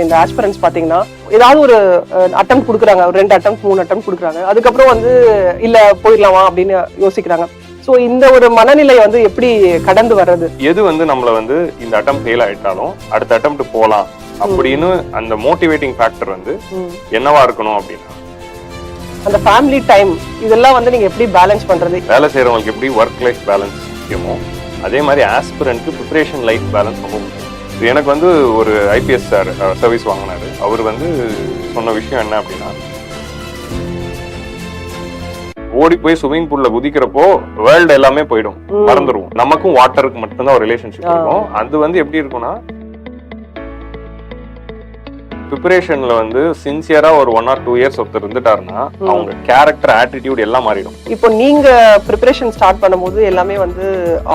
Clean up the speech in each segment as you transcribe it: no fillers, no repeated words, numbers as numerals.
இந்த ஆஸ்பிரன்ஸ் பாத்தீங்கன்னா ஏதாவது ஒரு அட்டெம்ப்ட் கொடுக்குறாங்க, ஒரு 2 அட்டெம்ப்ட் 3 அட்டெம்ப்ட் கொடுக்குறாங்க. அதுக்கப்புறம் வந்து இல்ல போயிடலாமா அப்படின்னு யோசிக்கிறாங்க. சோ இந்த ஒரு மனநிலை வந்து எப்படி கடந்து வர்றது? எது வந்து நம்மள வந்து இந்த அட்டெம்ப்ட் ஃபெயில் ஆயிட்டாலும் அடுத்த அட்டெம்ப்ட் போலாம் அப்படின்னு அந்த மோட்டிவேட்டிங் ஃபேக்டர் வந்து என்னவா இருக்கணும் அப்படின்னா அந்த ஃபேமிலி டைம் இதெல்லாம் வந்து நீங்க எப்படி பேலன்ஸ் பண்றது? வேலை செய்யறவங்களுக்கு எப்படி ஒர்க் லைஃப் பேலன்ஸ் முக்கியமோ அதே மாதிரி ஆஸ்பிரண்ட்க்கு ப்ரிப்பரேஷன் லைஃப் பேலன்ஸ் ரொம்ப முக்கியம். எனக்கு வந்து ஒரு ஐபிஎஸ் சார் சர்வீஸ் வாங்கினாரு. அவர் வந்து சொன்ன விஷயம் என்ன அப்படின்னா, ஓடி போய் ஸ்விமிங் பூல்ல குதிக்கிறப்போ வேர்ல்டு எல்லாமே போயிடும், மறந்துடுவோம். நமக்கும் வாட்டருக்கு மட்டும்தான் ஒரு ரிலேஷன்ஷிப் இருக்கும். அது வந்து எப்படி இருக்கும்னா ப்ரிப்பரேஷன்ல வந்து சின்சியரா ஒரு 1 or 2 years ஒருத்தர் இருந்துட்டாருன்னா அவங்க கேரக்டர் ஆட்டிடியூட் எல்லாம் மாறிடும். இப்போ நீங்க ப்ரிப்பரேஷன் ஸ்டார்ட் பண்ணும்போது எல்லாமே வந்து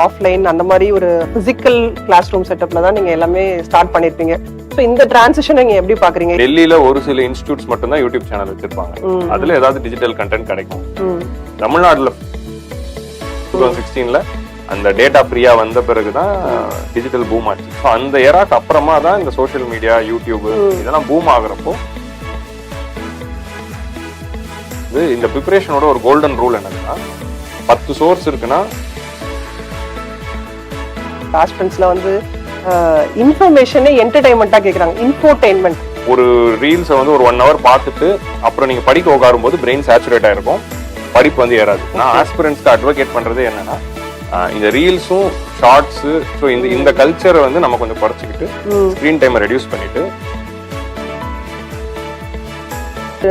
ஆஃப்லைன் அந்த மாதிரி ஒரு பிசிக்கல் கிளாஸ் ரூம் செட்டப்ல தான் நீங்க எல்லாமே ஸ்டார்ட் பண்ணிருப்பீங்க. ஸோ இந்த டிரான்சிஷன் நீங்க எப்படி பாக்குறீங்க? டெல்லியில ஒரு சில இன்ஸ்டிடியூட்ஸ் மட்டும் தான் யூடியூப் சேனல் வச்சிருப்பாங்க. அதுல ஏதாவது டிஜிட்டல் கண்டென்ட் கிடைக்கும். தமிழ்நாடுல 2016ல அந்த டேட்டா ஃப்ரீயா வந்த பிறகுதான் டிஜிட்டல் பூம் ஆச்சு. அந்த எராக்கு அப்புறமா தான் இந்த சோசியல் மீடியா, யூடியூப் இதெல்லாம் பூம் ஆகுறப்போ இந்த ப்ரிப்பரேஷனோட ஒரு கோல்டன் ரூல் என்னன்னா 10 சோர்ஸ் இருக்குன்னா ஆஸ்பிரன்ட்ஸ்ல வந்து இன்ஃபர்மேஷனே என்டர்டைன்மெண்டா கேக்குறாங்க. இன்ஃபோடெயின்மெண்ட். ஒரு ரீல்ஸை வந்து ஒரு 1 hour பார்த்துட்டு அப்புறம் நீங்க படிக்க உட்காரும் போது பிரெயின் சேச்சுரேட் ஆயிருக்கும், படிப்பு வந்து ஏறாது. நான் ஆஸ்பிரன்ட்ஸ்க்கு அட்வொகேட் பண்றது என்னன்னா இந்த ரீல்ஸும் ஷார்ட்ஸ் இந்த கல்ச்சரை வந்து நம்ம கொஞ்சம் குறைச்சிக்கிட்டு ஸ்கிரீன் டைமை ரெடியூஸ் பண்ணிட்டு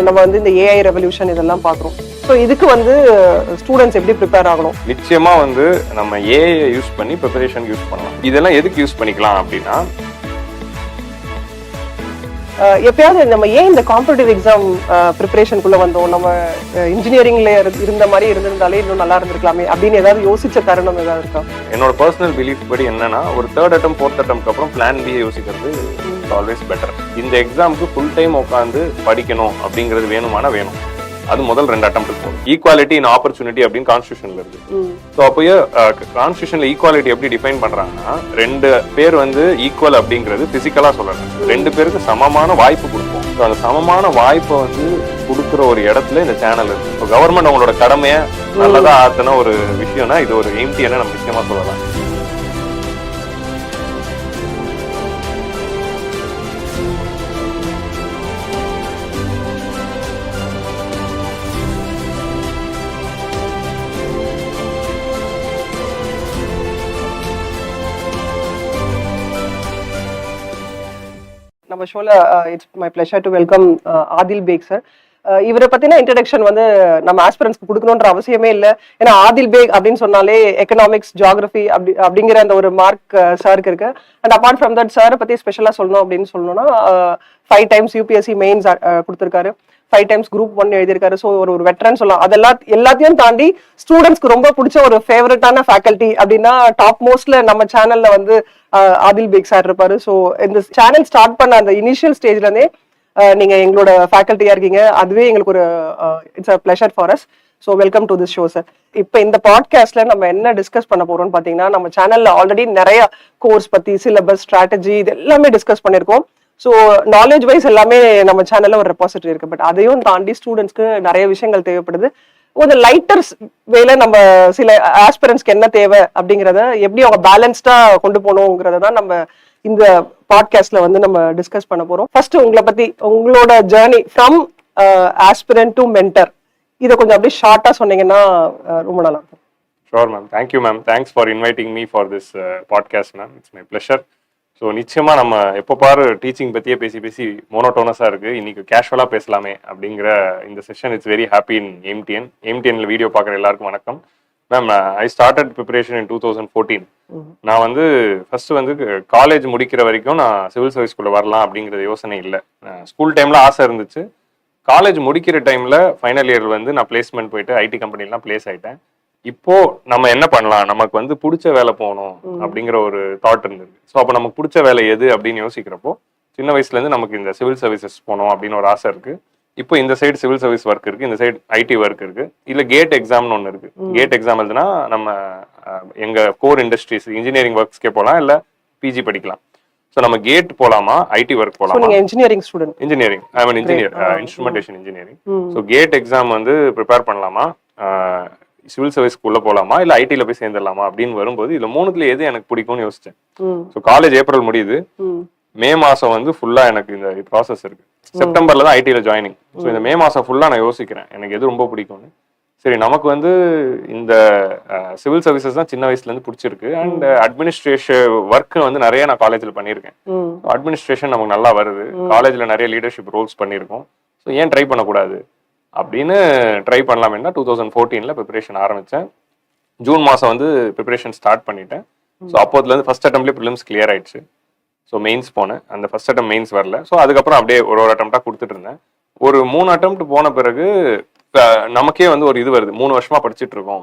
நம்ம வந்து இந்த ஏஐ ரெவல்யூஷன் இதெல்லாம் பாக்குறோம். ஸோ இதுக்கு வந்து ஸ்டூடெண்ட்ஸ் எப்படி ப்ரிப்பேர் ஆகணும்? நிச்சயமா வந்து நம்ம ஏஐ யூஸ் பண்ணி ப்ரிப்பரேஷன் யூஸ் பண்ணலாம். இதெல்லாம் எதுக்கு யூஸ் பண்ணிக்கலாம் அப்படின்னா, எப்பயாவது நம்ம ஏன் இந்த காம்படிட்டிவ் எக்ஸாம் ப்ரிப்பரேஷனுக்குள்ள வந்தோம், நம்ம இன்ஜினியரிங்ல இருந்த மாதிரி இருந்திருந்தாலே இன்னும் நல்லா இருந்திருக்கலாமே அப்படின்னு ஏதாவது யோசிச்ச தருணம் ஏதாவது இருக்கா? என்னோட பர்சனல் பிலீஃப் படி என்னன்னா, ஒரு 3rd attempt 4th attempt அப்புறம் பிளான் பி யோசிக்கிறது ஆல்வேஸ் பெட்டர். இந்த எக்ஸாமுக்கு ஃபுல் டைம் உட்காந்து படிக்கணும் அப்படிங்கிறது வேணுமானா வேணும். அது முதல் 2 attempt போகும். ஈக்குவாலிட்டி இன் ஆப்பர்ச்சுனிட்டி அப்படின்னு கான்ஸ்டியூஷன்ல இருக்கு. ஸோ அப்போயே கான்ஸ்டியூஷன்ல ஈக்குவாலிட்டி எப்படி டிஃபைன் பண்றாங்கன்னா, 2 பேர் வந்து ஈக்குவல் அப்படிங்கிறது பிசிக்கலா சொல்லலாம். 2 பேருக்கு சமமான வாய்ப்பு கொடுப்போம். ஸோ அந்த சமமான வாய்ப்பை வந்து கொடுக்குற ஒரு இடத்துல இந்த சேனல் இருக்கு. ஸோ கவர்மெண்ட் அவங்களோட கடமையை நல்லதா ஆத்தின ஒரு விஷயம்னா இது ஒரு எம்டின்னு நம்ம நிச்சயமா சொல்லலாம். நம்ம ஷோல it's my pleasure to welcome Aadil back sir. இவரை பத்தின இன்ட்ரடக்ஷன் வந்து நம்ம ஆஸ்பிரன்ஸ்க்கு கொடுக்கணுன்ற அவசியமே இல்லை. ஏன்னா ஆதில் பேக் அப்படின்னு சொன்னாலே எக்கனாமிக்ஸ், ஜியாகிரபி அப்படிங்கிற அந்த ஒரு மார்க் சாருக்கு இருக்கு. அண்ட் அப்பார்ட் ஃப்ரம் தட் சாரை பத்தி ஸ்பெஷலா சொல்லணும் அப்படின்னு சொல்லணும்னா 5 times யூபிஎஸ்சி மெயின்ஸ் கொடுத்திருக்காரு, 5 times Group 1 எழுதியிருக்காரு. ஸோ ஒரு வெட்டரன் சொல்லலாம். எல்லாத்தையும் தாண்டி ஸ்டூடெண்ட்ஸ்க்கு ரொம்ப பிடிச்ச ஒரு ஃபேவரட்டான ஃபேக்கல்டி அப்படின்னா டாப் மோஸ்ட்ல நம்ம சேனல்ல வந்து ஆதில் பேக் சார் இருப்பாரு. ஸோ இந்த சேனல் ஸ்டார்ட் பண்ண அந்த இனிஷியல் ஸ்டேஜ்ல இருந்தே நீங்க எங்களோட ஃபேக்கல்ட்டியா இருக்கீங்க. அதுவே எங்களுக்கு ஒரு it's a pleasure for us. So welcome to this show sir. இப்போ இந்த பாட்காஸ்ட்ல நம்ம என்ன டிஸ்கஸ் பண்ண போறோம்னு பாத்தீங்கன்னா, நம்ம சேனல்ல ஆல்ரெடி நிறைய கோர்ஸ் பத்தி, சிலபஸ், ஸ்ட்ராட்டஜி இது எல்லாமே டிஸ்கஸ் பண்ணிருக்கோம். ஸோ நாலேஜ் வைஸ் எல்லாமே நம்ம சேனல்ல ஒரு ரெபாசிட்டரி இருக்கு. பட் அதையும் தாண்டி ஸ்டூடெண்ட்ஸ்க்கு நிறைய விஷயங்கள் தேவைப்படுது. ஒரு லைட்டர் வேலை நம்ம சில ஆஸ்பிரன்ஸ்க்கு என்ன தேவை அப்படிங்கிறத எப்படி அவங்க பேலன்ஸ்டா கொண்டு போகணுங்கிறத தான் நம்ம இந்த பாட்காஸ்ட்ல வந்து நம்ம டிஸ்கஸ் பண்ண போறோம். ஃபர்ஸ்ட் உங்களை பத்தி, உங்களோட journey from aspirant to mentor, இதை கொஞ்சம் அப்படியே ஷார்ட்டா சொன்னீங்கன்னா ரொம்ப நல்லா இருக்கும். Sure ma'am. Thank you ma'am. Thanks for inviting me for this podcast ma'am. It's my pleasure. So நிச்சயமா நம்ம எப்போ பாரு டீச்சிங் பற்றியே பேசி மோனோட்டோனஸாக இருக்கு. இன்னைக்கு கேஷுவலாக பேசலாமே அப்படிங்கிற இந்த session it's very happy in எம்டிஎன்ல வீடியோ பார்க்குற எல்லாருக்கும் வணக்கம் ma'am. I started preparation in 2014. நான் வந்து ஃபர்ஸ்ட் வந்து காலேஜ் முடிக்கிற வரைக்கும் நான் சிவில் சர்வீஸ்குள்ளே வரலாம் அப்படிங்கிற யோசனை இல்லை. ஸ்கூல் டைமில் ஆசை இருந்துச்சு. காலேஜ் முடிக்கிற டைமில் ஃபைனல் இயர் வந்து நான் பிளேஸ்மெண்ட் போயிட்டு ஐடி கம்பெனிலாம் பிளேஸ் ஆகிட்டேன். இப்போ நம்ம என்ன பண்ணலாம், நமக்கு வந்து பிடிச்ச வேலை போகணும் அப்படிங்கிற ஒரு தாட் இருந்தது. ஸோ அப்போ நமக்கு பிடிச்ச வேலை எது அப்படின்னு யோசிக்கிறப்போ சின்ன வயசுலேருந்து நமக்கு இந்த சிவில் சர்வீசஸ் போகணும் அப்படின்னு ஒரு ஆசை இருக்கு. இப்போ இந்த சைடு சிவில் சர்வீஸ் ஒர்க் இருக்கு, இந்த சைடு ஐடி ஒர்க் இருக்கு. இல்ல கேட் எக்ஸாம்னு ஒன்று இருக்கு. கேட் எக்ஸாம் எழுதுனா நம்ம எங்க கோர் இண்டஸ்ட்ரீஸ் இன்ஜினியரிங் ஒர்க்ஸ்க்கே போகலாம், இல்ல பிஜி படிக்கலாம். ஸோ நம்ம கேட் போலாமா ஐடி ஒர்க் So, போலாமா? நீங்க engineering student. Engineering, I mean engineer, instrumentation engineering. So GATE exam வந்து ப்ரிப்பேர் பண்ணலாமா, சிவில் சர்வீஸ்க்குள்ள போலாமா, இல்ல ஐடில போய் சேர்ந்துடலாமா அப்படின்னு வரும்போது இதுல மூணுத்துல எது எனக்கு பிடிக்கும்னு யோசிச்சேன். ஸோ காலேஜ் ஏப்ரல் முடியுது, மே மாசம் வந்து ஃபுல்லா எனக்கு இந்த ப்ராசஸ் இருக்கு. செப்டம்பர்ல தான் ஐடில ஜாயினிங். ஸோ இந்த மே மாசம் ஃபுல்லா நான் யோசிக்கிறேன் எனக்கு எது ரொம்ப பிடிக்கும்னு. சரி, நமக்கு வந்து இந்த சிவில் சர்வீசஸ் தான் சின்ன வயசுல இருந்து பிடிச்சிருக்கு. அண்ட் அட்மினிஸ்ட்ரேஷன் ஒர்க் வந்து நிறைய நான் காலேஜ்ல பண்ணியிருக்கேன். அட்மினிஸ்ட்ரேஷன் நமக்கு நல்லா வருது, காலேஜ்ல நிறைய லீடர்ஷிப் ரோல்ஸ் பண்ணியிருக்கோம். ஸோ ஏன் ட்ரை பண்ணக்கூடாது அப்படின்னு ட்ரை பண்ணலாமேன்னா 2014 ப்ரிப்பரேஷன் ஆரம்பித்தேன். ஜூன் மாதம் வந்து ப்ரிப்பரேஷன் ஸ்டார்ட் பண்ணிட்டேன். ஸோ அப்போதுலேருந்து ஃபர்ஸ்ட் அட்டம்ப்ட்லேயே ப்ரிலிம்ஸ் கிளியர் ஆயிடுச்சு. ஸோ மெயின்ஸ் போனேன், அந்த ஃபர்ஸ்ட் அட்டம் மெயின்ஸ் வரல. ஸோ அதுக்கப்புறம் அப்படியே ஒரு அட்டம்ப்டாக கொடுத்துட்டு இருந்தேன். ஒரு 3 அட்டம்ப்ட் போன பிறகு நமக்கே வந்து ஒரு இது வருது, 3 வருஷமா படிச்சுட்டு இருக்கோம்,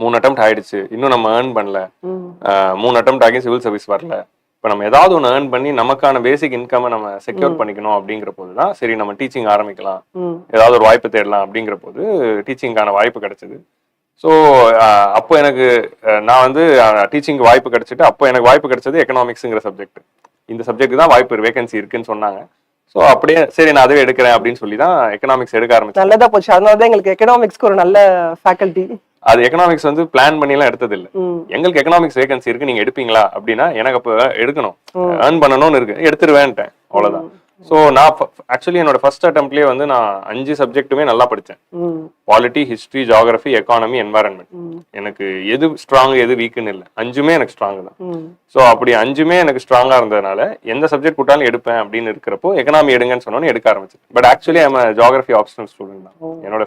3 அட்டம்ப்ட் ஆயிடுச்சு, இன்னும் நம்ம ஏர்ன் பண்ணல, 3 அட்டம்ப்ட் ஆகி சிவில் சர்வீஸ் வரல. இப்போ நம்ம ஏதாவது ஒன்று ஏர்ன் பண்ணி நமக்கான பேசிக் இன்கம் நம்ம செக்யூர் பண்ணிக்கணும் அப்படிங்கிற போது தான் சரி நம்ம டீச்சிங் ஆரம்பிக்கலாம், ஏதாவது ஒரு வாய்ப்பு தேடலாம் அப்படிங்கிற போது டீச்சிங்கான வாய்ப்பு கிடைச்சது. ஸோ அப்போ எனக்கு நான் வந்து டீச்சிங் வாய்ப்பு கிடைச்சிட்டு அப்போ எனக்கு வாய்ப்பு கிடைச்சது எக்கனாமிக்ஸுங்கிற சப்ஜெக்ட். இந்த சப்ஜெக்ட் தான் வாய்ப்பு வேகன்சி இருக்குன்னு சொன்னாங்க. ஸோ அப்படியே சரி நான் அதுவே எடுக்கிறேன் அப்படின்னு சொல்லி தான் எக்கனாமிக்ஸ் எடுக்க ஆரம்பிச்சேன். நல்லதா போச்சு. அதனால தான் எங்களுக்கு எக்கனாமிக்ஸ்க்கு ஒரு நல்ல ஃபேக்கல்டி. அது எக்கனாமிக்ஸ் வந்து பிளான் பண்ணி எல்லாம் எடுத்தது இல்லை. எங்களுக்கு எக்கனாமிக்ஸ் வேகன்சி இருக்கு, நீங்க எடுப்பீங்களா அப்படின்னா எனக்கு அப்போ எடுக்கணும், ஏர்ன் பண்ணணும்னு இருக்கு, எடுத்துருவேன்ட்டேன், அவ்வளவுதான். ஸோ நான் ஆக்சுவலி என்னோட ஃபர்ஸ்ட் அட்டம்ப்ட்லேயே வந்து நான் 5 சப்ஜெக்ட்டுமே நல்லா படித்தேன். Polity, history, geography, economy, environment. எனக்கு எது ஸ்ட்ராங் எது வீக்குன்னு இல்லை, 5மே எனக்கு ஸ்ட்ராங் தான். ஸோ அப்படி 5மே எனக்கு ஸ்ட்ராங்கா இருந்ததுனால எந்த சப்ஜெக்ட் கூட்டாலும் எடுப்பேன் அப்படின்னு இருக்கிறப்போ எக்கனாமி எடுங்கன்னு சொன்னோன்னு எடுக்க ஆரம்பிச்சேன். But actually I'm geography optional student தான். என்னோட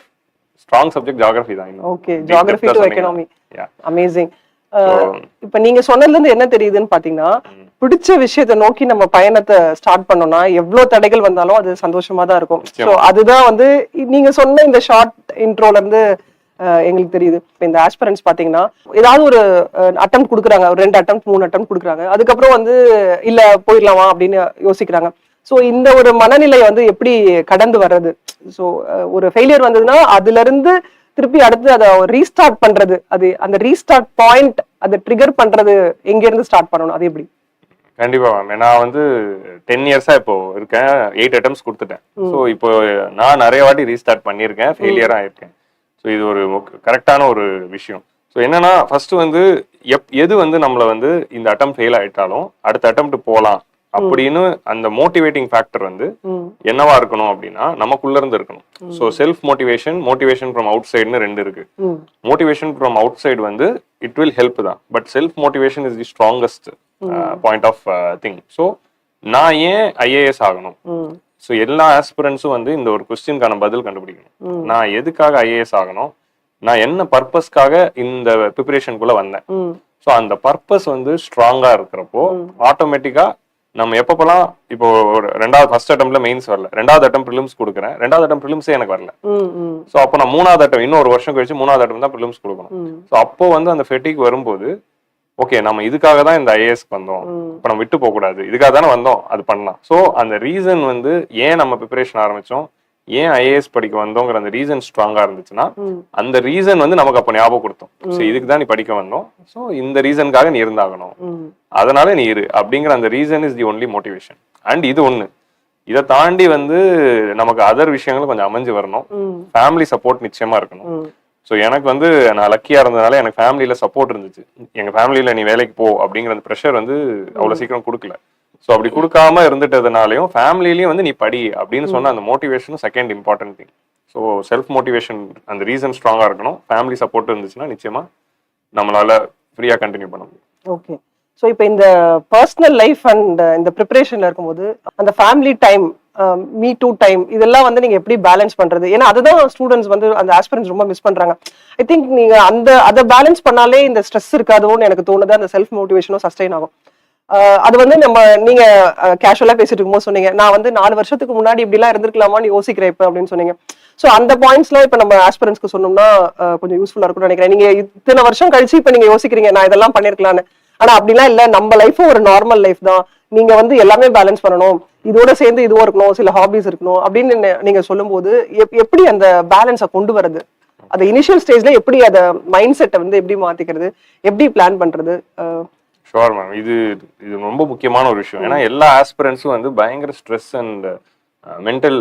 ஸ்ட்ராங் சப்ஜெக்ட் ஜியாகிரபி தான். Okay, geography to economy. Amazing. இப்ப நீங்க சொன்னதுல இருந்து என்ன தெரியுதுன்னு பாத்தீங்கன்னா, பிடிச்ச விஷயத்தை நோக்கி நம்ம பயணத்தை ஸ்டார்ட் பண்ணோம்னா எவ்வளவு தடைகள் வந்தாலும் அது சந்தோஷமா தான் இருக்கும். ஸோ அதுதான் வந்து நீங்க சொன்ன இந்த ஷார்ட் இன்ட்ரோல இருந்து எங்களுக்கு தெரியுது. இப்போ இந்த ஆஸ்பிரன்ஸ் பாத்தீங்கன்னா ஏதாவது ஒரு அட்டம் கொடுக்குறாங்க, ஒரு 2 அட்டம் 3 அட்டம் கொடுக்குறாங்க, அதுக்கப்புறம் வந்து இல்ல போயிடலாமா அப்படின்னு யோசிக்கிறாங்க. ஸோ இந்த ஒரு மனநிலை வந்து எப்படி கடந்து வர்றது? ஸோ ஒரு ஃபெயிலியர் வந்ததுன்னா அதுல இருந்து திருப்பி அடுத்து அதை ரீஸ்டார்ட் பண்றது, அது அந்த ரீஸ்டார்ட் பாயிண்ட் அதை ட்ரிகர் பண்றது எங்க இருந்து ஸ்டார்ட் பண்ணணும், அது எப்படி? கண்டிப்பா மேம். நான் வந்து 10 இயர்ஸா இப்போ இருக்கேன், 8 அட்டம்ஸ் கொடுத்துட்டேன். ஸோ இப்போ நான் நிறைய வாட்டி ரீஸ்டார்ட் பண்ணியிருக்கேன், ஃபெயிலியரா ஆயிருக்கேன். ஸோ இது ஒரு கரெக்டான ஒரு விஷயம். ஸோ என்னன்னா ஃபர்ஸ்ட் வந்து எது வந்து நம்மள வந்து இந்த அட்டம் ஃபெயில் ஆயிட்டாலும் அடுத்த அட்டம்ப்ட் போகலாம் அப்படின்னு அந்த மோட்டிவேட்டிங் ஃபேக்டர் வந்து என்னவா இருக்கணும் அப்படின்னா நமக்குள்ள இருந்து இருக்கணும். So self motivation, motivation from out சைடுன்னு 2 இருக்கு. மோட்டிவேஷன் ஃப்ரம் அவுட் சைடு வந்து இட் வில் ஹெல்ப் தான், but self motivation is the strongest point of thing. So நான் ஏன் ஐஏஎஸ் ஆகணும்? ஸோ எல்லா ஆஸ்பிரன்ஸும் வந்து இந்த ஒரு கொஸ்டினுக்கான பதில் கண்டுபிடிக்கணும். நான் எதுக்காக ஐஏஎஸ் ஆகணும், நான் என்ன பர்பஸ்க்காக இந்த ப்ரிப்பரேஷனுக்குள்ள வந்தேன். ஸோ அந்த பர்பஸ் வந்து ஸ்ட்ராங்கா இருக்கிறப்போ ஆட்டோமேட்டிக்கா நம்ம எப்பப்பெல்லாம் இப்போ ஃபர்ஸ்ட் அட்டம்ப்ட்ல மெயின்ஸ் வரல, 2வது அட்டம் ப்ரிலிம்ஸ் கொடுக்குறேன், 2வது அட்டம் ப்ரிலிம்ஸே எனக்கு வரல. ஸோ அப்போ நான் 3வது அட்டம், இன்னும் 1 வருஷம் கழிச்சு 3வது அட்டம் தான் ப்ரிலிம்ஸ் கொடுக்கணும். ஸோ அப்போ வந்து அந்த ஃபெட்டிக் வரும்போது ஓகே நம்ம இதுக்காக தான் இந்த ஐஏஎஸ்க்கு வந்தோம், இப்போ நம்ம விட்டு போக கூடாது, இதுக்காக தானே வந்தோம், அது பண்ணலாம். ஸோ அந்த ரீசன் வந்து ஏன் நம்ம ப்ரிப்பரேஷன் ஆரம்பிச்சோம், ஏன் ஐஏஎஸ் படிக்க வந்தோங்கிற அந்த ரீசன் ஸ்ட்ராங்கா இருந்துச்சுன்னா அந்த ரீசன் வந்து நமக்கு அப்ப ஞாபகம் கொடுத்தோம். ஸோ இதுக்கு தான் நீ படிக்க வந்தோம், ஸோ இந்த ரீசனுக்காக நீ இருந்தாகணும், அதனால நீ இரு அப்படிங்கிற அந்த reason is the only motivation. And இது ஒண்ணு, இதை தாண்டி வந்து நமக்கு அதர் விஷயங்களும் கொஞ்சம் அமைஞ்சு வரணும். ஃபேமிலி சப்போர்ட் நிச்சயமா இருக்கணும். ஸோ எனக்கு வந்து நான் லக்கியா இருந்ததுனால எனக்கு ஃபேமிலியில சப்போர்ட் இருந்துச்சு. எங்க ஃபேமிலியில நீ வேலைக்கு போ அப்படிங்கிற அந்த ப்ரெஷர் வந்து அவ்வளவு சீக்கிரம் கொடுக்கல. ஸோ அப்படி கொடுக்காம இருந்துட்டதுனாலையும் ஃபேமிலிலையும் வந்து நீ படி அப்படின்னு சொன்ன அந்த மோட்டிவேஷனும் second important thing. So self motivation அந்த ரீசன் ஸ்ட்ராங்கா இருக்கணும், ஃபேமிலி சப்போர்ட் இருந்துச்சுன்னா நிச்சயமா நம்மளால ஃப்ரீயா கண்டினியூ பண்ண முடியும். ஓகே. ஸோ இப்போ இந்த பர்சனல் லைஃப் அண்ட் இந்த ப்ரிப்பரேஷன்ல இருக்கும்போது அந்த family time, me too time, இதெல்லாம் வந்து நீங்க எப்படி பேலன்ஸ் பண்றது? ஏன்னா அதுதான் ஸ்டூடெண்ட்ஸ் வந்து அந்த ஆஸ்பிரன்ஸ் ரொம்ப மிஸ் பண்றாங்க. ஐ திங்க் நீங்க அதை பேலன்ஸ் பண்ணாலே இந்த ஸ்ட்ரெஸ் இருக்காதோன்னு எனக்கு தோணுது, அந்த செல்ஃப் மோட்டிவேஷனும் சஸ்டெயின் ஆகும். அது வந்து நீங்க கேஷுவலா பேசிட்டு இருக்கும்போது சொன்னீங்க, நான் வந்து 4 வருஷத்துக்கு முன்னாடி இப்படி எல்லாம் இருந்திருக்கலாமான்னு யோசிக்கிறேன் இப்ப அப்படின்னு சொன்னீங்க. சோ அந்த பாயிண்ட்ஸ்லாம் இப்ப நம்ம ஆஸ்பிரன்ஸ்க்கு சொன்னோம்னா கொஞ்சம் யூஸ்ஃபுல்லா இருக்கும்னு நினைக்கிறேன். நீங்க இத்தனை வருஷம் கழிச்சு இப்ப நீங்க யோசிக்கிறீங்க நான் இதெல்லாம் பண்ணிருக்கலாம்னு. ஆனா அப்படிலாம் இல்ல, நம்ம லைஃபும் ஒரு நார்மல் லைஃப் தான், நீங்க வந்து எல்லாமே பேலன்ஸ் பண்ணணும், இதோட சேர்ந்து இதுவும் இருக்கணும், சில ஹாபிஸ் இருக்கணும் அப்படின்னு நீங்க சொல்லும் போது எப்படி அந்த பேலன்ஸை கொண்டு வரது? அந்த இனிஷியல் ஸ்டேஜ்ல எப்படி அத மைண்ட் செட்டை வந்து எப்படி மாத்திக்கிறது, எப்படி பிளான் பண்றது? Sure ma'am. இது இது ரொம்ப முக்கியமான ஒரு விஷயம். ஏன்னா எல்லா ஆஸ்பிரன்ஸும் வந்து பயங்கர ஸ்ட்ரெஸ் அண்ட் மென்டல்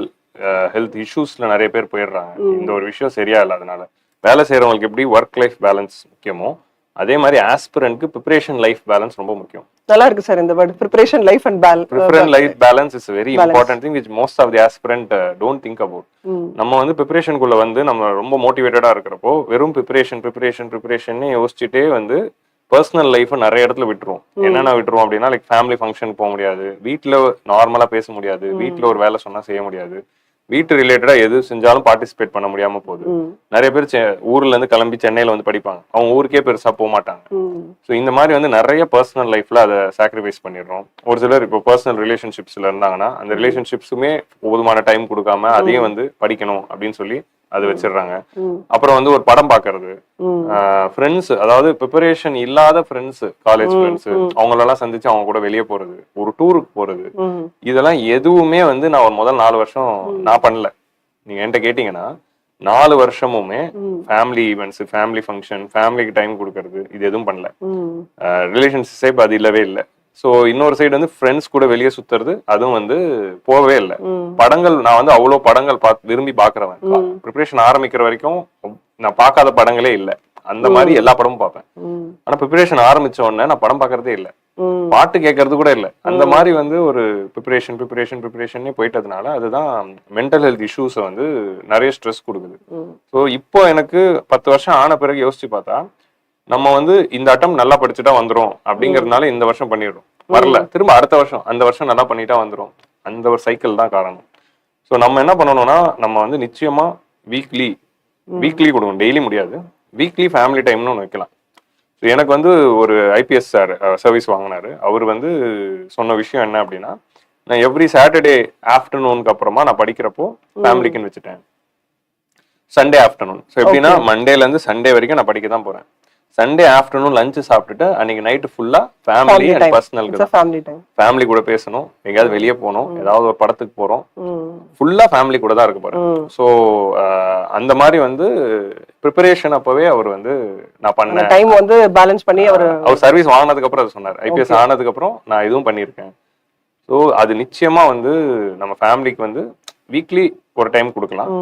ஹெல்த் இஷ்யூஸ்ல நிறைய பேர் போயிடுறாங்க. இந்த ஒரு விஷயம் சரியா இல்லை. அதனால வேலை செய்யறவங்களுக்கு எப்படி ஒர்க் லைஃப் பேலன்ஸ் முக்கியமோ அதே மாதிரி ஆஸ்பிரன்ட்க்கு ப்ரிப்பரேஷன் லைஃப் பேலன்ஸ் ரொம்ப முக்கியம். நல்லா இருக்கு சார் இந்த word preparation life and preparation life balance is very important thing which most of the aspirant don't think about. நம்ம வந்து ப்ரிப்பரேஷனுக்குள்ள வந்து நம்ம ரொம்ப மோட்டிவேட்டடா இருக்கிறப்போ வெறும் ப்ரிப்பரேஷன் யோசிச்சுட்டே வந்து பர்சனல் லைஃப் நிறைய இடத்துல விட்டுருவோம். என்னென்ன விட்டுருவோம் அப்படின்னா லைக் ஃபேமிலி ஃபங்க்ஷன் போக முடியாது, வீட்டுல நார்மலா பேச முடியாது, வீட்டுல ஒரு வேலை சொன்னா செய்ய முடியாது, வீட்டு ரிலேட்டடா எது செஞ்சாலும் பார்ட்டிசிபேட் பண்ண முடியாம போகுது. நிறைய பேர் ஊர்ல இருந்து கிளம்பி சென்னையில வந்து படிப்பாங்க, அவங்க ஊருக்கே பெருசா போக மாட்டாங்க. ஸோ இந்த மாதிரி வந்து நிறைய பர்சனல் லைஃப்ல அதை சாக்ரிஃபைஸ் பண்ணிடுறோம். ஒரு சிலர் இப்போ பர்சனல் ரிலேஷன்ஷிப்ஸ்ல இருந்தாங்கன்னா அந்த ரிலேஷன்ஷிப்ஸுமே போதுமான டைம் கொடுக்காம அதையும் வந்து படிக்கணும் அப்படின்னு சொல்லி அது வச்சிடுறாங்க. அப்புறம் வந்து ஒரு படம் பாக்குறது, ஃப்ரெண்ட்ஸ், அதாவது ப்ரிப்பரேஷன் இல்லாத ஃப்ரெண்ட்ஸ், காலேஜ் ஃப்ரெண்ட்ஸ், அவங்களெல்லாம் சந்திச்சு அவங்க கூட வெளியே போறது, ஒரு டூருக்கு போறது, இதெல்லாம் எதுவுமே வந்து நான் ஒரு முதல் 4 வருஷம் நான் பண்ணல. நீங்க என்கிட்ட கேட்டீங்கன்னா 4 வருஷமுமே ஃபேமிலி ஈவெண்ட்ஸ், ஃபேமிலி ஃபங்க்ஷன், ஃபேமிலிக்கு டைம் கொடுக்கறது, இது எதுவும் பண்ணல. ரிலேஷன்ஷிப் அது இல்லவே இல்லை. ஸோ இன்னொரு சைடு வந்து ஃப்ரெண்ட்ஸ் கூட வெளியே சுத்துறது, அதுவும் வந்து போகவே இல்லை. படங்கள் நான் வந்து அவ்வளோ படங்கள் விரும்பி பாக்குறவன். ப்ரிப்பரேஷன் ஆரம்பிக்கிற வரைக்கும் நான் பார்க்காத படங்களே இல்லை. அந்த மாதிரி எல்லா படமும் பார்ப்பேன். ஆனா ப்ரிப்பரேஷன் ஆரம்பிச்ச உடனே நான் படம் பார்க்கறதே இல்லை, பாட்டு கேட்கறது கூட இல்லை. அந்த மாதிரி வந்து ஒரு ப்ரிப்பரேஷன் போயிட்டதுனால அதுதான் மென்டல் ஹெல்த் இஷ்யூஸை வந்து நிறைய ஸ்ட்ரெஸ் கொடுக்குது. ஸோ இப்போ எனக்கு 10 வருஷம் ஆன பிறகு யோசிச்சு பார்த்தா நம்ம வந்து இந்த அட்டம் நல்லா படிச்சுட்டா வந்துரும் அப்படிங்கறதுனால இந்த வருஷம் பண்ணிடுறோம். வரல, திரும்ப அடுத்த வருஷம், அந்த வருஷம் நல்லா பண்ணிட்டா வந்துரும். அந்த ஒரு சைக்கிள் தான் காரணம். ஸோ நம்ம என்ன பண்ணணும்னா நம்ம வந்து நிச்சயமா வீக்லி கொடுக்கணும். டெய்லி முடியாது, வீக்லி ஃபேமிலி டைம்னு ஒன்று வைக்கலாம். ஸோ எனக்கு வந்து ஒரு IPS சார் சர்வீஸ் வாங்கினாரு. அவர் வந்து சொன்ன விஷயம் என்ன அப்படின்னா, நான் எவ்ரி சாட்டர்டே ஆஃப்டர்நூனுக்கு அப்புறமா நான் படிக்கிறப்போ ஃபேமிலிக்குன்னு வச்சுட்டேன். Sunday afternoon. ஸோ எப்படின்னா மண்டேல இருந்து சண்டே வரைக்கும் நான் படிக்க தான் போறேன். சண்டே ஆஃப்டர்நூன் லஞ்ச் சாப்பிட்டுட்டு அன்னைக்கு நைட்டு ஃபுல்லா ஃபேமிலி அண்ட் பர்சனலுக்கு, ஃபேமிலி கூட பேசணும், எங்கேயாவது வெளியே போகணும், ஏதாவது ஒரு படத்துக்கு போறோம், ஃபுல்லா ஃபேமிலி கூட தான் இருக்க போறேன். ஸோ அந்த மாதிரி வந்து ப்ரிப்பரேஷன் அப்பவே அவர் வந்து நான் பண்ண டைம் வந்து பேலன்ஸ் பண்ணி அவர் சர்வீஸ் வாங்கினதுக்கு அப்புறம் அதை சொன்னார். IPS ஆனதுக்கு அப்புறம் நான் இதுவும் பண்ணியிருக்கேன். ஸோ அது நிச்சயமா வந்து நம்ம ஃபேமிலிக்கு வந்து வீக்லி ஒரு டைம் கொடுக்கலாம்.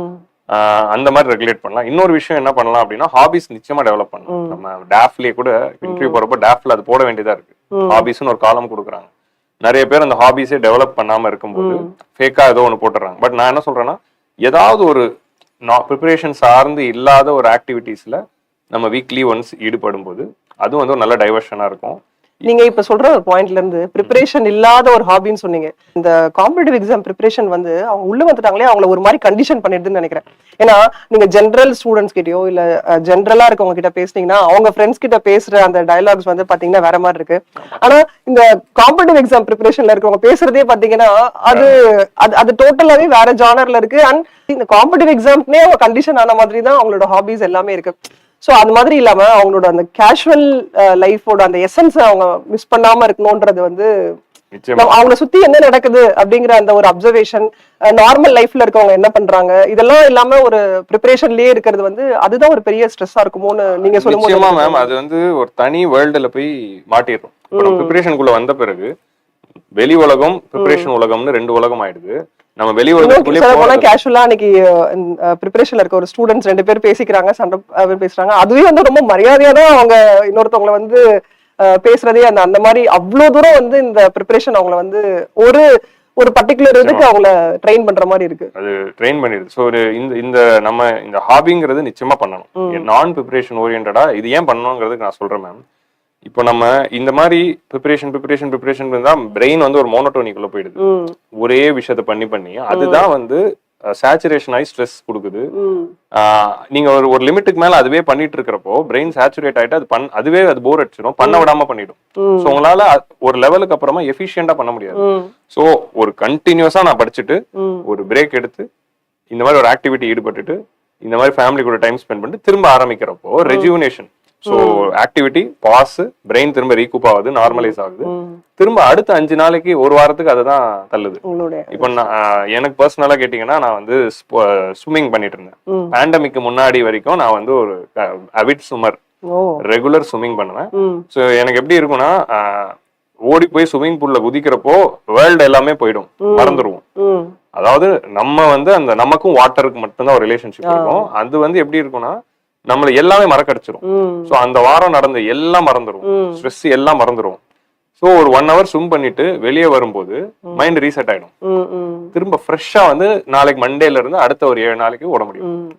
அந்த மாதிரி ரெகுலேட் பண்ணலாம். இன்னொரு விஷயம் என்ன பண்ணலாம் அப்படின்னா ஹாபிஸ் நிச்சயமா டெவலப் பண்ணலாம். நம்ம டாஃப்லயே கூட இன்டர்வியூ போறப்போ டாஃப்ல அது போட வேண்டியதா இருக்கு. ஹாபிஸ்னு ஒரு காலம் கொடுக்குறாங்க. நிறைய பேர் அந்த ஹாபிஸே டெவலப் பண்ணாம இருக்கும்போது ஃபேக்கா ஏதோ ஒன்று போட்டுறாங்க. பட் நான் என்ன சொல்றேன்னா, ஏதாவது ஒரு ப்ரிப்பரேஷன் சார்ந்து இல்லாத ஒரு ஆக்டிவிட்டீஸ்ல நம்ம வீக்லி ஒன்ஸ் ஈடுபடும் போது அதுவும் வந்து ஒரு நல்ல டைவர்ஷனா இருக்கும். நீங்க இப்ப சொல்ற ஒரு பாயிண்ட்ல இருந்து ப்ரிப்பரேஷன் இல்லாத ஒரு ஹாபின்னு சொன்னீங்க. இந்த காம்படிட்டிவ் எக்ஸாம் ப்ரிப்பரேஷன் வந்து அவங்க உள்ள வந்துட்டாங்களே அவங்கள ஒரு மாதிரி கண்டிஷன் பண்ணிடுதுன்னு நினைக்கிறேன். ஏன்னா நீங்க ஜென்ரல் ஸ்டூடெண்ட்ஸ் கிட்டயோ இல்ல ஜென்ரலா இருக்கவங்க கிட்ட பேசுனீங்கன்னா அவங்க ஃப்ரெண்ட்ஸ் கிட்ட பேசுற அந்த டயலாக்ஸ் வந்து பாத்தீங்கன்னா வேற மாதிரி இருக்கு. ஆனா இந்த காம்படிட்டிவ் எக்ஸாம் ப்ரிப்பரேஷன்ல இருக்கவங்க பேசுறதே பாத்தீங்கன்னா அது அது டோட்டலாவே வேற ஜானர்ல இருக்கு. அண்ட் இந்த காம்படிட்டிவ் எக்ஸாம்னே அவங்க கண்டிஷன் ஆன மாதிரி தான் அவங்களோட ஹாபிஸ் எல்லாமே இருக்கு. சோ அது மாதிரி இல்லாம அவங்களோட அந்த கேஷுவல் லைஃபோட அந்த எசன்ஸ் அவங்க மிஸ் பண்ணாம இருக்கணும்ன்றது வந்து அவங்கள சுத்தி என்ன நடக்குது அப்படிங்கிற அந்த ஒரு அப்சர்வேஷன், நார்மல் லைஃப்ல இருக்கவங்க என்ன பண்றாங்க, இதெல்லாம் இல்லாம ஒரு ப்ரிப்பரேஷன்லயே இருக்கிறது வந்து அதுதான் ஒரு பெரிய ஸ்ட்ரெஸ்ஸா இருக்குமோன்னு நீங்க சொல்லும்போது மேம் அது வந்து ஒரு தனி வேர்ல்டுல போய் மாட்டிடுறோம். ப்ரிப்பரேஷனுக்குள்ள வந்த பிறகு வெளி உலகம் ப்ரிப்பரேஷன் உலகம்னு 2 உலகம் ஆயிடுது. நம்ம வெளி உலகத்துக்குள்ளே கேஷுவலா அன்னைக்கு ப்ரிப்பரேஷன்ல இருக்க ஒரு ஸ்டூடெண்ட்ஸ் 2 பேர் பேசிக்கிறாங்க, சண்டை பேசுறாங்க. அதுவே வந்து ரொம்ப மரியாதையா தான் அவங்க இன்னொருத்தவங்களை வந்து பேசுறதே. அந்த மாதிரி அவ்வளவு தூரம் வந்து இந்த ப்ரிப்பரேஷன் அவங்கள வந்து ஒரு ஒரு பர்டிகுலர் இதுக்கு அவங்கள ட்ரெயின் பண்ற மாதிரி இருக்கு. அது ட்ரெயின் பண்ணிடுது. ஸோ இந்த நம்ம இந்த ஹாபிங்கிறது நிச்சயமா பண்ணணும். நான் ப்ரிப்பரேஷன் ஓரியன்டா இது ஏன் பண்ணணுங்கிறதுக்கு நான் சொல்றேன் மேம். இப்போ நம்ம இந்த மாதிரி ப்ரிப்பரேஷன் இருந்தா பிரெயின் வந்து ஒரு மோனோட்டோனிக்குள்ள போயிடுது. ஒரே விஷயத்த பண்ணி அதுதான் வந்து சேச்சுரேஷன் ஆகி ஸ்ட்ரெஸ் கொடுக்குது. நீங்க ஒரு லிமிட்டுக்கு மேல அதுவே பண்ணிட்டு இருக்கிறப்போ பிரெயின் சேச்சுரேட் ஆயிட்டு அதுவே அது போர் அடிச்சிடும், பண்ண விடாம பண்ணிடும். ஸோ உங்களால ஒரு லெவலுக்கு அப்புறமா எஃபிஷியன்டா பண்ண முடியாது. ஸோ ஒரு கண்டினியூஸா நான் படிச்சுட்டு ஒரு பிரேக் எடுத்து இந்த மாதிரி ஒரு ஆக்டிவிட்டி ஈடுபட்டுட்டு இந்த மாதிரி ஃபேமிலி கூட டைம் ஸ்பெண்ட் பண்ணிட்டு திரும்ப ஆரம்பிக்கிறப்போ rejuvenation. So activity pause, brain திரும்ப ரீகூப் ஆகுது, நார்மலைஸ் ஆகுது. திரும்ப அடுத்த 5 நாளைக்கு ஒரு வாரத்துக்கு அதுதான் தள்ளுது. இப்போ எனக்கு பர்சனலா கேட்டீங்கன்னா நான் வந்து ஸ்விம்மிங் பண்ணிட்டு இருந்தேன். பேண்டமிக்கு முன்னாடி வரைக்கும் நான் வந்து ஒரு அவிட் ஸ்விம்மர். ஓ ரெகுலர் ஸ்விம்மிங் பண்ணுவேன். ம் ஸோ எனக்கு எப்படி இருக்கும்னா ஓடி போய் ஸ்விம்மிங் பூல்ல குதிக்கிறப்போ வேர்ல்டு எல்லாமே போயிடும், மறந்துடுவோம். ம் அதாவது நம்ம வந்து அந்த நமக்கும் வாட்டருக்கு மட்டும்தான் ஒரு ரிலேஷன்ஷிப் இருக்கும். அது வந்து எப்படி இருக்கும்னா நம்மள எல்லாமே மறக்கடிச்சிரும். ம் ஸோ அந்த வாரம் நடந்த எல்லாம் மறந்துடும், ஸ்ட்ரெஸ் எல்லாம் மறந்துடும். ஸோ ஒரு 1 hour ஸ்விம் பண்ணிட்டு வெளியே வரும்போது மைண்ட் ரீசெட் ஆயிடும். ம் ம் திரும்ப ஃப்ரெஷ்ஷா வந்து நாளைக்கு மண்டேல இருந்து அடுத்த ஒரு 7 நாளைக்கு ஓட முடியும். ம்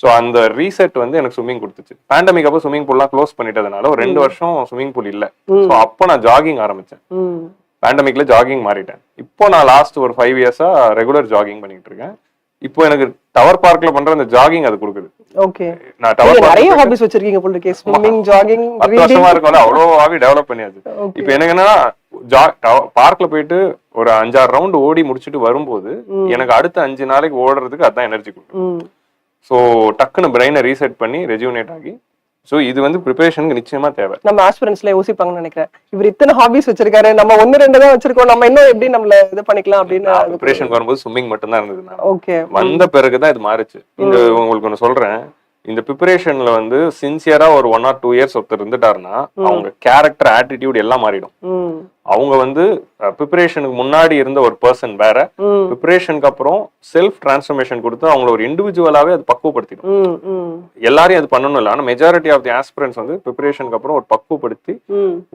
ஸோ அந்த ரீசெட் வந்து எனக்கு ஸ்விம்மிங் கொடுத்துச்சு. பேண்டமிக் அப்போ ஸ்விம்மிங் பூல்லாம் க்ளோஸ் பண்ணிட்டதுனால ஒரு 2 வருஷம் ஸ்விம்மிங் பூல் இல்லை. ஸோ அப்போ நான் ஜாகிங் ஆரம்பிச்சேன். ம் பேண்டமிக்ல ஜாகிங் மாறிட்டேன். இப்போ நான் லாஸ்ட் ஒரு 5 years ரெகுலர் ஜாகிங் பண்ணிட்டு இருக்கேன். இப்போ எனக்கு டவர் பார்க்ல பண்ற அந்த ஜாகிங் அது கொடுக்குது. ஓகே நான் டவர் நிறைய ஹாபிஸ் வச்சிருக்கீங்க போல இருக்கே. ஸ்விம்மிங், ஜாகிங், 10 வருஷமா இருக்கும்ல, அவ்வளோ ஹாபி டெவலப் பண்ணியாச்சு. இப்போ எனக்கு என்னன்னா பார்க்ல போயிட்டு ஒரு 5-6 ரவுண்ட் ஓடி முடிச்சுட்டு வரும்போது எனக்கு அடுத்த 5 நாளைக்கு ஓடுறதுக்கு அதான் எனர்ஜி கொடுக்கும். ஸோ டக்குன்னு பிரெயினை ரீசெட் பண்ணி ரெஜுவனேட் ஆகி, ஸோ இது வந்து ப்ரிப்பரேஷனுக்கு நிச்சயமா தேவை. நம்ம ஆஸ்பிரன்ஸ்ல யோசிப்பாங்கன்னு நினைக்கிறேன், இவர் இத்தனை ஹாபிஸ் வச்சிருக்காரு, நம்ம 1-2 தான் வச்சிருக்கோம், நம்ம இன்னும் எப்படி நம்மள இது பண்ணிக்கலாம் அப்படின்னு. ப்ரிப்பரேஷன் வரும்போது ஸ்விம்மிங் மட்டும் தான் இருந்தது. ஓகே வந்த பிறகுதான் இது மாறுச்சு. இந்த உங்களுக்கு ஒன்று சொல்றேன், இந்த ப்ரிப்பரேஷன்ல வந்து சின்சியரா ஒரு 1 or 2 years ஒருத்தர் இருந்துட்டாருன்னா அவங்க கேரக்டர், ஆட்டிடியூட் எல்லாம் மாறிடும். அவங்க வந்து ப்ரிப்பரேஷனுக்கு முன்னாடி இருந்த ஒரு பர்சன் வேற, ப்ரிப்பரேஷனுக்கு அப்புறம் செல்ஃப் டிரான்ஸ்ஃபர்மேஷன் கொடுத்து அவங்கள ஒரு இண்டிவிஜுவலாவே அது பக்குவப்படுத்திடும். எல்லாரையும் அது பண்ணணும் இல்லை, ஆனா மெஜாரிட்டி ஆஃப் தி ஆஸ்பிரன்ஸ் வந்து ப்ரிப்பரேஷனுக்கு அப்புறம் ஒரு பக்குவப்படுத்தி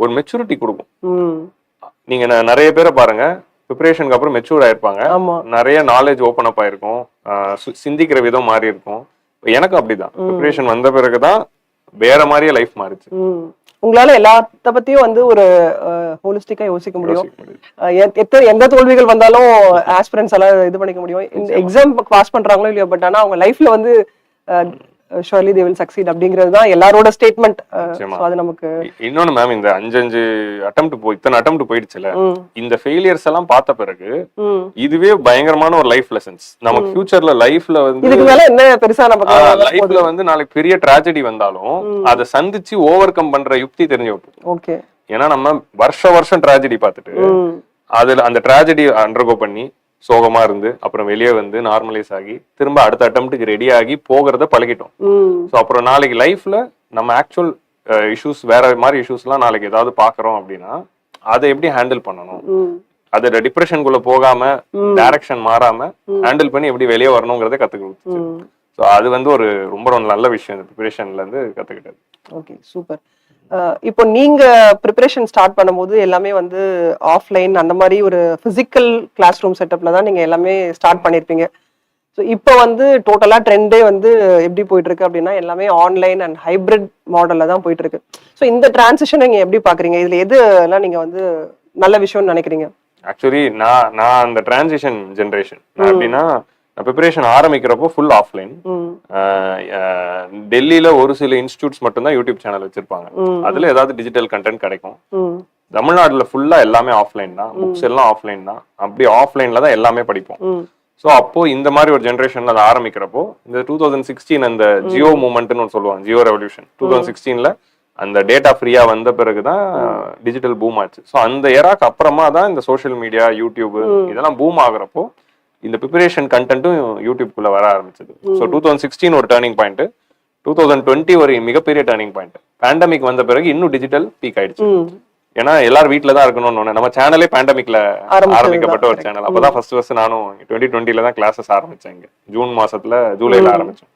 ஒரு மெச்சூரிட்டி கொடுக்கும். நீங்க நிறைய பேரை பாருங்க, ப்ரிப்பரேஷனுக்கு அப்புறம் மெச்சூர் ஆயிருப்பாங்க, நிறைய நாலேஜ் ஓப்பன் அப் ஆயிருக்கும், சிந்திக்கிற விதம் மாறி இருக்கும். எனக்கு அப்படிதான் ப்ரிப்பரேஷன் வந்த பிறகுதான் வேற மாதிரியே லைஃப் மாறிச்சு. உங்களால எல்லாத்த பத்தியும் வந்து ஒரு ஹோலிஸ்டிக்கா யோசிக்க முடியும். எந்த தோல்விகள் வந்தாலும் ஆஸ்பிரன்ஸ் எல்லாம் இது பண்ணிக்க முடியும். இந்த எக்ஸாம் பாஸ் பண்றாங்களோ இல்லையோ, பட் ஆனா அவங்க லைஃப்ல வந்து surely they will succeed அப்படிங்கிறது தான் எல்லாரோட ஸ்டேட்மெண்ட். அது நமக்கு இன்னொன்னு மேம், இந்த 5 இத்தனை அட்டெம்ப்ட் போயிடுச்சுல, இந்த ஃபெயிலியர்ஸ் எல்லாம் பார்த்த பிறகு இதுவே பயங்கரமான ஒரு லைஃப் லெசன்ஸ். நமக்கு ஃபியூச்சர்ல லைஃப்ல வந்து இதுக்கு மேல என்ன பெருசா நமக்கு லைஃப்ல வந்து நாளைக்கு பெரிய ட்ராஜடி வந்தாலும் அதை சந்திச்சு ஓவர் கம் பண்ற யுக்தி தெரிஞ்சு வைப்போம். ஓகே, ஏன்னா நம்ம வருஷம் ட்ராஜடி பார்த்துட்டு அதுல அந்த ட்ராஜடி அண்டர்கோ பண்ணி சோகமா இருந்து அப்புறம் வெளியே வந்து நார்மலைஸ் ஆகி திரும்ப அடுத்த அட்டெம்ப்ட்டுக்கு ரெடி ஆகி போகிறத பழகிட்டோம். ஸோ அப்புறம் நாளைக்கு லைஃப்ல நம்ம ஆக்சுவல் இஷ்யூஸ், வேற மாதிரி இஷ்யூஸ் எல்லாம் நாளைக்கு ஏதாவது பாக்குறோம் அப்படின்னா அதை எப்படி ஹேண்டில் பண்ணணும், அதோட டிப்ரெஷனுக்குள்ள போகாம டைரக்ஷன் மாறாம ஹேண்டில் பண்ணி எப்படி வெளியே வரணுங்கிறத கத்துக்கிட்டு. ஸோ அது வந்து ஒரு ரொம்ப நல்ல விஷயம் இந்த ப்ரிப்பரேஷன்ல இருந்து கத்துக்கிட்டது. Okay, super. இப்போ நீங்க ப்ரிப்பரேஷன் ஸ்டார்ட் பண்ணும்போது எல்லாமே வந்து ஆஃப்லைன் அந்த மாதிரி ஒரு பிசிக்கல் கிளாஸ் ரூம் செட்டப்ல தான் நீங்க எல்லாமே ஸ்டார்ட் பண்ணிருப்பீங்க. ஸோ இப்போ வந்து டோட்டலா ட்ரெண்டே வந்து எப்படி போயிட்டு இருக்கு அப்படின்னா எல்லாமே ஆன்லைன் அண்ட் ஹைபிரிட் மாடல்ல தான் போயிட்டு இருக்கு. ஸோ இந்த டிரான்சிஷன் நீங்க எப்படி பாக்குறீங்க? இதுல எது எல்லாம் நீங்க வந்து நல்ல விஷயம்னு நினைக்கிறீங்க? ஆக்சுவலி நான் அந்த டிரான்சிஷன் ஜென்ரேஷன் எப்படின்னா, ப்ரிப்பரேஷன் ஆரம்பிக்கிறப்போ ஃபுல் ஆஃப்லைன். டெல்லியில ஒரு சில இன்ஸ்டியூட்ஸ் மட்டும்தான் யூடியூப் சேனல் வச்சிருப்பாங்க, அதுல ஏதாவது டிஜிட்டல் கண்டென்ட் கிடைக்கும். தமிழ்நாடுல ஃபுல்லா எல்லாமே ஆஃப்லைன் தான், புக்ஸ் எல்லாம் ஆஃப்லைன் தான். அப்படி ஆஃப்லைன்ல தான் எல்லாமே படிப்போம். ஸோ அப்போ இந்த மாதிரி ஒரு ஜென்ரேஷன்ல அதை ஆரம்பிக்கிறப்போ இந்த 2016 அந்த ஜியோ மூவ்மெண்ட்னு சொல்லுவாங்க, ஜியோ ரெவல்யூஷன் 2016ல அந்த டேட்டா ஃப்ரீயா வந்த பிறகுதான் டிஜிட்டல் பூம் ஆச்சு. ஸோ அந்த எராக்கு அப்புறமா தான் இந்த சோஷியல் மீடியா, யூடியூப் இதெல்லாம் பூம் ஆகுறப்போ இந்த ப்ரிப்பரேஷன் கண்டென்ட்டும் யூடியூப்குள்ள வர ஆரம்பிச்சது. ஸோ 2016 ஒரு டர்னிங் பாயிண்ட், 2020 ஒரு மிகப்பெரிய டர்னிங் பாயிண்ட். பேண்டமிக் வந்த பிறகு இன்னும் டிஜிட்டல் பீக் ஆயிடுச்சு. ஏன்னா எல்லாரும் வீட்டுல தான் இருக்கணும்னு நம்ம சேனலே பேண்டமிக்ல ஆரம்பிக்கப்பட்ட ஒரு சேனல். அப்பதான் ஃபர்ஸ்ட் நானும் 2020ல தான் கிளாஸஸ் ஆரம்பிச்சேன். ஜூன் மாசத்துல, ஜூலைல ஆரம்பிச்சோம்.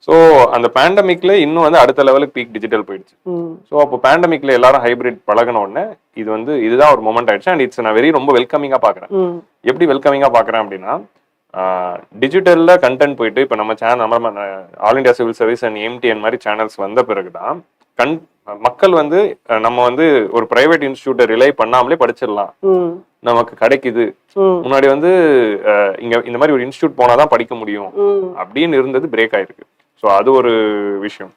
ஸோ அந்த பேண்டமிக்ல இன்னும் வந்து அடுத்த லெவலுக்கு பீக் டிஜிட்டல் போயிடுச்சு. ஸோ அப்போ பேண்டமிக்ல எல்லாரும் ஹைபிரிட் பழகின உடனே இது வந்து இதுதான் ஒரு மொமெண்ட் ஆயிடுச்சு. அண்ட் இட்ஸ் நான் வெரி ரொம்ப வெல்கமிங்கா பாக்குறேன். எப்படி வெல்கமிங்கா பாக்குறேன் அப்படின்னா, டிஜிட்டல்ல கண்டென்ட் போயிட்டு இப்ப நம்ம சேனல், நம்ம all India civil service and MTN மாதிரி சேனல்ஸ் வந்த பிறகுதான் மக்கள் வந்து நம்ம வந்து ஒரு பிரைவேட் இன்ஸ்டிடியூட்டை ரிலை பண்ணாமலே படிச்சிடலாம், நமக்கு கிடைக்குது. முன்னாடி வந்து இங்க இந்த மாதிரி ஒரு இன்ஸ்டியூட் போனாதான் படிக்க முடியும் அப்படின்னு இருந்தது பிரேக் ஆயிருக்கு. ஸோ அது ஒரு விஷயம்.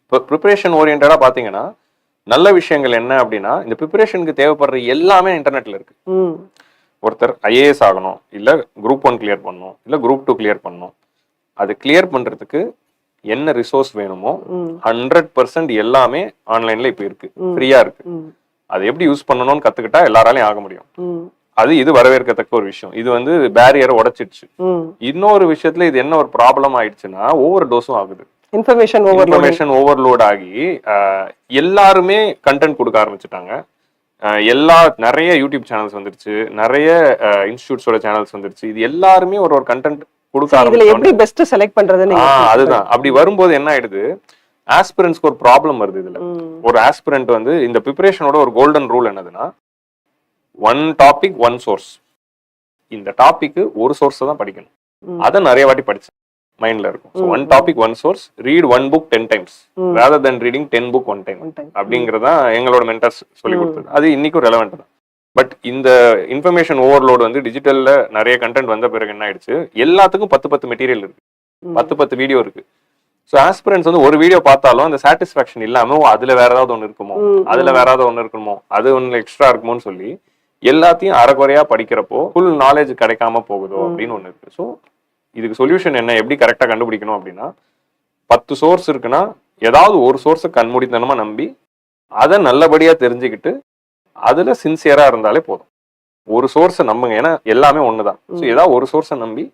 இப்போ ப்ரிப்பரேஷன் ஓரியன்டா பாத்தீங்கன்னா நல்ல விஷயங்கள் என்ன அப்படின்னா, இந்த ப்ரிப்பரேஷனுக்கு தேவைப்படுற எல்லாமே இன்டர்நெட்ல இருக்கு. ஒருத்தர் ஐஏஎஸ் ஆகணும், இல்ல குரூப் 1 கிளியர் பண்ணணும், இல்ல குரூப் 2 கிளியர் பண்ணணும், அது கிளியர் பண்றதுக்கு என்ன ரிசோர்ஸ் வேணுமோ 100% எல்லாமே ஆன்லைன்ல இப்ப இருக்கு, ஃப்ரீயா இருக்கு. அது எப்படி யூஸ் பண்ணணும்னு கத்துக்கிட்டா எல்லாராலையும் ஆக முடியும். இது வரவேற்கத்தக்க ஒரு விஷயம். இது வந்து பேரியரை உடைச்சிடுச்சு. இன்னொரு விஷயத்துல இது என்ன ஒரு ப்ராப்ளம் ஆயிடுச்சுன்னா, ஓவர் டோஸும் ஆகுது. இன்ஃபர்மேஷன் ஓவர்லோட் ஆகி எல்லாருமே கண்டென்ட் கொடுக்க ஆரம்பிச்சுட்டாங்க. நிறைய யூடியூப் சேனல்ஸ் வந்துருச்சு, நிறைய இன்ஸ்டிடியூட்ஸோட சேனல்ஸ் வந்துருச்சு. இது எல்லாருமே ஒரு கண்டென்ட் கொடுக்க ஆரம்பிச்சாங்க. எப்படி பெஸ்ட் செலக்ட் பண்றதுன்னு அதுதான். அப்படி வரும்போது என்ன ஆயிடுது, ஆஸ்பிரன்ஸ்க்கு ஒரு ப்ராப்ளம் வருது. இதுல ஒரு ஆஸ்பிரண்ட் வந்து இந்த ப்ரிப்பரேஷனோட ஒரு கோல்டன் ரூல் என்னதுன்னா, ஒன் டாபிக் ஒன் சோர்ஸ். இந்த டாபிக் ஒரு சோர்ஸ் தான் படிக்கணும். அதை நிறைய வாட்டி படிச்சேன், மைண்ட்ல இருக்கும். One topic one source, read one book 10 times rather than reading 10 book one time அப்படிங்கறதா எங்களோட மென்டர்ஸ் சொல்லி கொடுத்தது. அது இன்னைக்கும் ரெலவெண்ட் தான். பட் இந்த இன்ஃபர்மேஷன் ஓவர்லோட் வந்து டிஜிட்டல்ல நிறைய கண்டென்ட் வந்த பிறகு என்ன ஆயிடுச்சு, எல்லாத்துக்கும் 10 மெட்டீரியல் இருக்கு, 10 வீடியோ இருக்கு. ஸோ ஆஸ்பிரன்ஸ் வந்து ஒரு வீடியோ பார்த்தாலும் அந்த சாட்டிஸ்பாக்சன் இல்லாம அதுல வேற ஏதாவது ஒன்று இருக்குமோ, அதுல வேற ஏதாவது ஒன்று இருக்குமோ, அது ஒன்று எக்ஸ்ட்ரா இருக்குமோன்னு சொல்லி எல்லாத்தையும் அரைக்குறையா படிக்கிறப்போ ஃபுல் நாலேஜ் கிடைக்காம போகுதோ அப்படின்னு ஒன்று இருக்கு. ஸோ இதுக்கு சொல்யூஷன் என்ன, எப்படி கரெக்டா கண்டுபிடிக்கணும் அப்படின்னா, 10 சோர்ஸ் இருக்குன்னா ஏதாவது ஒரு சோர்ஸை கண்மூடித்தனமா நம்பி அதை நல்லபடியா தெரிஞ்சுக்கிட்டு அதுல சின்சியரா இருந்தாலே போதும். ஒரு சோர்ஸை நம்புங்க, ஏன்னா எல்லாமே ஒண்ணுதான். ஸோ ஏதாவது ஒரு சோர்ஸை நம்பி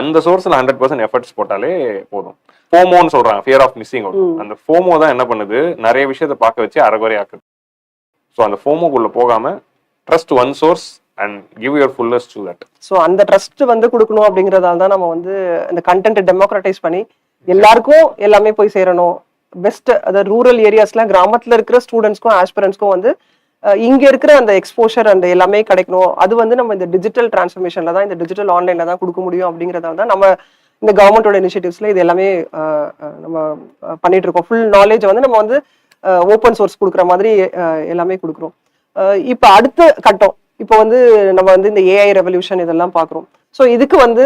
அந்த சோர்ஸ்ல 100% எஃபர்ட்ஸ் போட்டாலே போதும். ஃபோமோன்னு சொல்றாங்க, ஃபியர் ஆஃப் மிஸ்ஸிங் அவுட். அந்த ஃபோமோ தான் என்ன பண்ணுது, நிறைய விஷயத்தை பார்க்க வச்சு அரைகுறையாக்குது. ஸோ அந்த ஃபோமோக்குள்ள போகாம trust one source and give your fullest to that. So அந்த ட்ரஸ்ட் வந்து கொடுக்கணும் அப்படிங்கறதால தான் நம்ம வந்து இந்த கண்டென்ட் டெமோக்ரட்டைஸ் பண்ணி எல்லாருக்கும் எல்லாமே போய் சேரணும். பெஸ்ட் அதாவது ரூரல் ஏரியாஸ்ல கிராமத்துல இருக்கிற ஸ்டூடெண்ட்ஸ்க்கும் ஆஸ்பிரன்ஸ்க்கும் வந்து இங்க இருக்கிற அந்த எக்ஸ்போஷர் அந்த எல்லாமே கிடைக்கணும். அது வந்து நம்ம இந்த டிஜிட்டல் டிரான்ஸ்ஃபர்மேஷன்ல தான், இந்த டிஜிட்டல் ஆன்லைன்ல தான் கொடுக்க முடியும். அப்படிங்கறதால தான் நம்ம இந்த கவர்மெண்டோட இனிஷியேட்டிவ்ஸ்ல இது எல்லாமே நம்ம பண்ணிட்டு இருக்கோம். ஃபுல் நாலேஜ் வந்து நம்ம வந்து ஓப்பன் சோர்ஸ் கொடுக்குற மாதிரி எல்லாமே கொடுக்குறோம். இப்ப அடுத்த கட்டம், இப்போ வந்து நம்ம வந்து இந்த ஏஐ ரெவல்யூஷன் இதெல்லாம் பார்க்குறோம். ஸோ இதுக்கு வந்து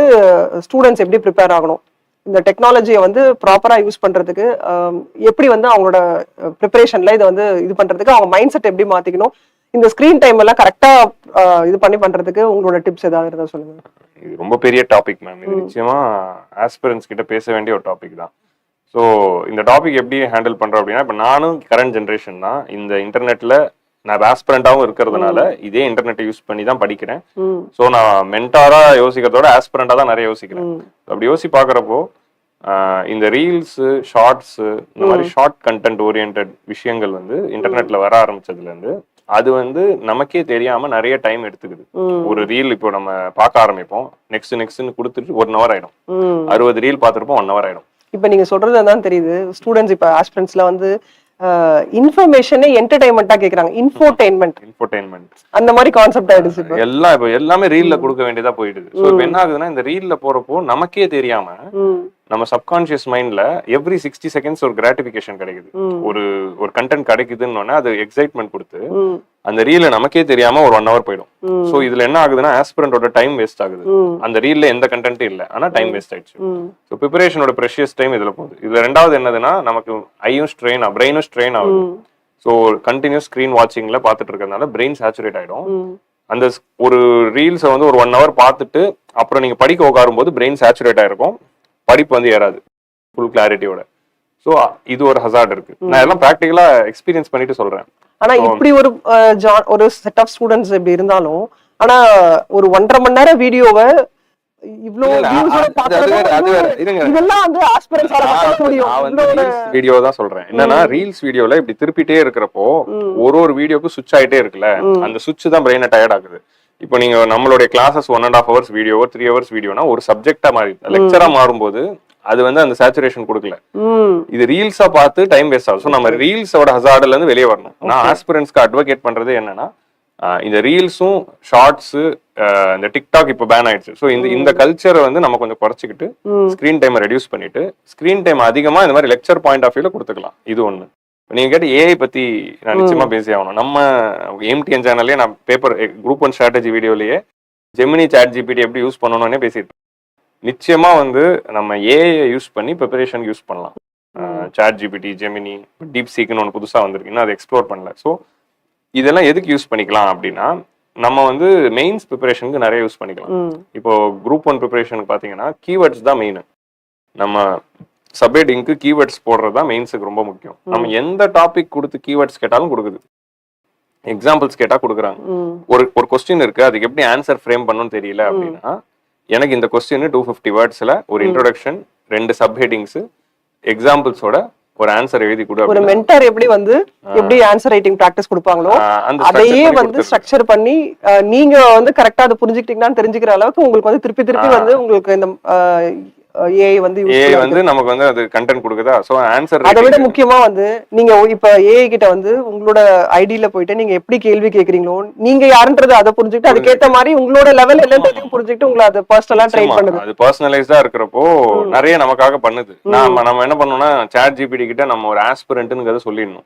ஸ்டூடெண்ட்ஸ் எப்படி ப்ரிப்பேர் ஆகணும், இந்த டெக்னாலஜியை வந்து ப்ராப்பராக யூஸ் பண்ணுறதுக்கு எப்படி வந்து அவங்களோட ப்ரிப்பரேஷனில் இதை வந்து இது பண்ணுறதுக்கு அவங்க மைண்ட் செட் எப்படி மாற்றிக்கணும், இந்த ஸ்க்ரீன் டைம் எல்லாம் கரெக்டாக இது பண்ணுறதுக்கு உங்களோட டிப்ஸ் ஏதாவது இருந்தால் சொல்லுங்க. இது ரொம்ப பெரிய டாபிக் மேம். இது நிச்சயமா ஆஸ்பிரன்ஸ் கிட்ட பேச வேண்டிய ஒரு டாபிக் தான். ஸோ இந்த டாபிக் எப்படி ஹேண்டில் பண்ணுறோம் அப்படின்னா, இப்போ நானும் கரண்ட் ஜென்ரேஷன் தான். இந்த இன்டர்நெட்டில் நான் ஆஸ்பிரண்டாவும் இருக்கிறதுனால இதே இன்டர்நெட்டை யூஸ் பண்ணி தான் படிக்கிறேன். ஸோ நான் மென்டாரா யோசிக்கிறதோட ஆஸ்பிரண்டா தான் நிறைய யோசிக்கிறேன். அப்படி யோசி பாக்குறப்போ இந்த ரீல்ஸ், ஷார்ட்ஸ், இந்த மாதிரி ஷார்ட் கண்டென்ட் ஓரியன்ட் விஷயங்கள் வந்து இன்டர்நெட்ல வர ஆரம்பிச்சதுல இருந்து அது வந்து நமக்கே தெரியாம நிறைய டைம் எடுத்துக்குது. ஒரு ரீல் இப்போ நம்ம பார்க்க ஆரம்பிப்போம், நெக்ஸ்ட்னு கொடுத்துட்டு 1 hour ஆயிடும். 60 ரீல் பார்த்துருப்போம், 1 hour ஆயிடும். இப்ப நீங்க சொல்றது தான் தெரியுது, ஸ்டூடெண்ட்ஸ் இப்ப ஆஸ்பிரன்ட்ஸ்ல வந்து இன்ஃபர்மேஷனே என்டர்டைன்மெண்டா கேக்குறாங்க. இன்ஃபோடெயின்மெண்ட் அந்த மாதிரி கான்செப்ட் ஆயிடுச்சு. இப்ப எல்லாமே ரீல்ல கொடுக்க வேண்டியதா போயிடுது. சோ இப்ப என்ன ஆகுதுன்னா, இந்த ரீல்ல போறப்போ நமக்கே தெரியாம நம்ம சப்கான்சியஸ் மைண்ட்ல எவ்ரி 60 seconds ஒரு கிராட்டிபிகேஷன் கிடைக்குது. ஒரு கண்டென்ட் கிடைக்குதுன்னு அது எக்ஸைட்மெண்ட் கொடுத்து அந்த ரீல நமக்கே தெரியாம ஒரு 1 hour போயிடும். சோ இதுல என்ன ஆகுதுன்னா, ஆஸ்பிரண்டோட டைம் வேஸ்ட் ஆகுது. அந்த ரீல்ல எந்த கண்டென்ட்டும் இல்ல, ஆனா டைம் வேஸ்ட் ஆயிடுச்சு. சோ ப்ரிப்பரேஷனோட ப்ரெஷியஸ் டைம் இதுல போகுது. இதுல ரெண்டாவது என்னதுன்னா, நமக்கு ஐயும் ஸ்ட்ரெயின், பிரெயினும் ஸ்ட்ரெயின் ஆகுது. ஸோ கண்டினியூஸ் ஸ்க்ரீன் வாட்சிங்ல பார்த்துட்டு இருக்கிறதுனால பிரெயின் சேச்சுரேட் ஆயிடும். அந்த ஒரு ரீல்ஸை வந்து ஒரு 1 hour பார்த்துட்டு அப்புறம் நீங்க படிக்க உட்காரும் போது பிரெயின் சேச்சுரேட் ஆயிருக்கும், படிப்பு வந்து ஏறாது ஃபுல் கிளாரிட்டியோட. ஸோ இது ஒரு ஹசார்ட் இருக்கு. நான் எல்லாம் ப்ராக்டிகலா எக்ஸ்பீரியன்ஸ் பண்ணிட்டு சொல்றேன். ஆனா இப்படி ஒரு செட் ஆஃப் ஸ்டூடெண்ட்ஸ் இப்படி இருந்தாலும், ஆனா ஒரு 1.5 மணி நேரம் வீடியோவை வீடியோ தான் சொல்றேன். என்னன்னா, ரீல்ஸ் வீடியோல இப்படி திருப்பிட்டே இருக்கிறப்போ ஒரு வீடியோக்கு சுவிட்ச் ஆயிட்டே இருக்குல்ல, அந்த சுவிட்ச் தான் பிரெயினை டயர்ட் ஆகுது. இப்போ நீங்க நம்மளுடைய கிளாஸஸ் 1.5 hours வீடியோ, 3 hours வீடியோனா ஒரு சப்ஜெக்டா மாறி லெக்சரா மாறும்போது அது வந்து அந்த சேச்சுரேஷன் கொடுக்கல. இது ரீல்ஸா பார்த்து டைம் வேஸ்ட் ஆகும். ஸோ நம்ம ரீல்ஸோட ஹசார்ட்ல இருந்து வெளியே வரணும். நான் ஆஸ்பிரன்ஸ்க்கு அட்வொகேட் பண்றது என்னன்னா, இந்த ரீல்ஸும் ஷார்ட்ஸ், இந்த டிக்டாக் இப்போ பேன் ஆயிடுச்சு. ஸோ இந்த கல்ச்சரை வந்து நம்ம கொஞ்சம் குறைச்சிக்கிட்டு ஸ்கிரீன் டைமை ரெடியூஸ் பண்ணிட்டு ஸ்கிரீன் டைம் அதிகமா இந்த மாதிரி லெக்சர் பாயிண்ட் ஆஃப் வியூல கொடுத்துக்கலாம். இது ஒண்ணு. நீங்க கேட்ட ஏஐ பத்தி நான் நிச்சயமா பேசி ஆகணும். நம்ம எம்டிஎன் சேனல்லே நான் குரூப் 1 ஸ்ட்ராட்டஜி வீடியோலயே ஜெமினி சாட் ஜிபிடி எப்படி யூஸ் பண்ணணும்னே பேசிட்டு, நிச்சயமா வந்து நம்ம ஏஐ யூஸ் பண்ணி ப்ரிப்பரேஷன் யூஸ் பண்ணலாம். சாட் ஜிபிடி, ஜெமினி, டீப் சீக்னு ஒன்று புதுசா வந்திருக்கு, இன்னும் அதை எக்ஸ்ப்ளோர் பண்ணல. ஸோ இதெல்லாம் எதுக்கு யூஸ் பண்ணிக்கலாம் அப்படின்னா, நம்ம வந்து மெயின்ஸ் ப்ரிப்பரேஷனுக்கு நிறைய யூஸ் பண்ணிக்கலாம். இப்போ குரூப் 1 ப்ரிப்பரேஷனுக்கு பாத்தீங்கன்னா கீவேர்ட்ஸ் தான் மெயின். நம்ம சப்ஹெட்டிங்க்கு கீவேர்ட்ஸ் போடுறது தான் மெயின்ஸுக்கு ரொம்ப முக்கியம். நம்ம எந்த டாபிக் கொடுத்து கீவேர்ட்ஸ் கேட்டாலும் கொடுக்குது, எக்ஸாம்பிள்ஸ் கேட்டா கொடுக்குறாங்க. ஒரு கொஸ்டின் இருக்கு, அதுக்கு எப்படி ஆன்சர் ஃப்ரேம் பண்ணணும்னு தெரியல அப்படின்னா, எனக்கு இந்த கொஸ்டின் 250 wordsல ஒரு இன்ட்ரோடக்ஷன், 2 சப்ஹெட்டிங்ஸ், எக்ஸாம்பிள்ஸோட ஒரு ஆன்சர் எழுதி கொடு. ஒரு மென்டர் எப்படி வந்து எப்படி ஆன்சர் ரைட்டிங் பிராக்டிஸ் கொடுப்பாங்களோ அதையே வந்து ஸ்ட்ரக்சர் பண்ணி நீங்க வந்து கரெக்டா அதை புரிஞ்சுக்கிட்டீங்கன்னு தெரிஞ்சுக்கிற அளவுக்கு உங்களுக்கு வந்து திருப்பி திருப்பி வந்து உங்களுக்கு இந்த ஏஐ வந்து நமக்கு வந்து அது கண்டென்ட் கொடுக்குதா. சோ ஆன்சர் அதை விட முக்கியமா வந்து நீங்க இப்ப ஏஐ கிட்ட வந்து உங்களோட ஐடியில போயிட்டு நீங்க எப்படி கேள்வி கேக்குறீங்களோ நீங்க யாருன்றது அதை புரிஞ்சுக்கிட்டு அதுக்கேத்த மாதிரி உங்களோட லெவல் என்னன்றதையும் புரிஞ்சுக்கிட்டு உங்களை அதை பர்சனலா ட்ரெயின் பண்ணுது. அது பர்சனலைஸ்டா இருக்கிறப்போ நிறைய நமக்காக பண்ணுது. நம்ம என்ன பண்ணணும்னா சாட் ஜிபிடி கிட்ட நம்ம ஒரு ஆஸ்பிரண்ட்ங்கிறத சொல்லிடணும்.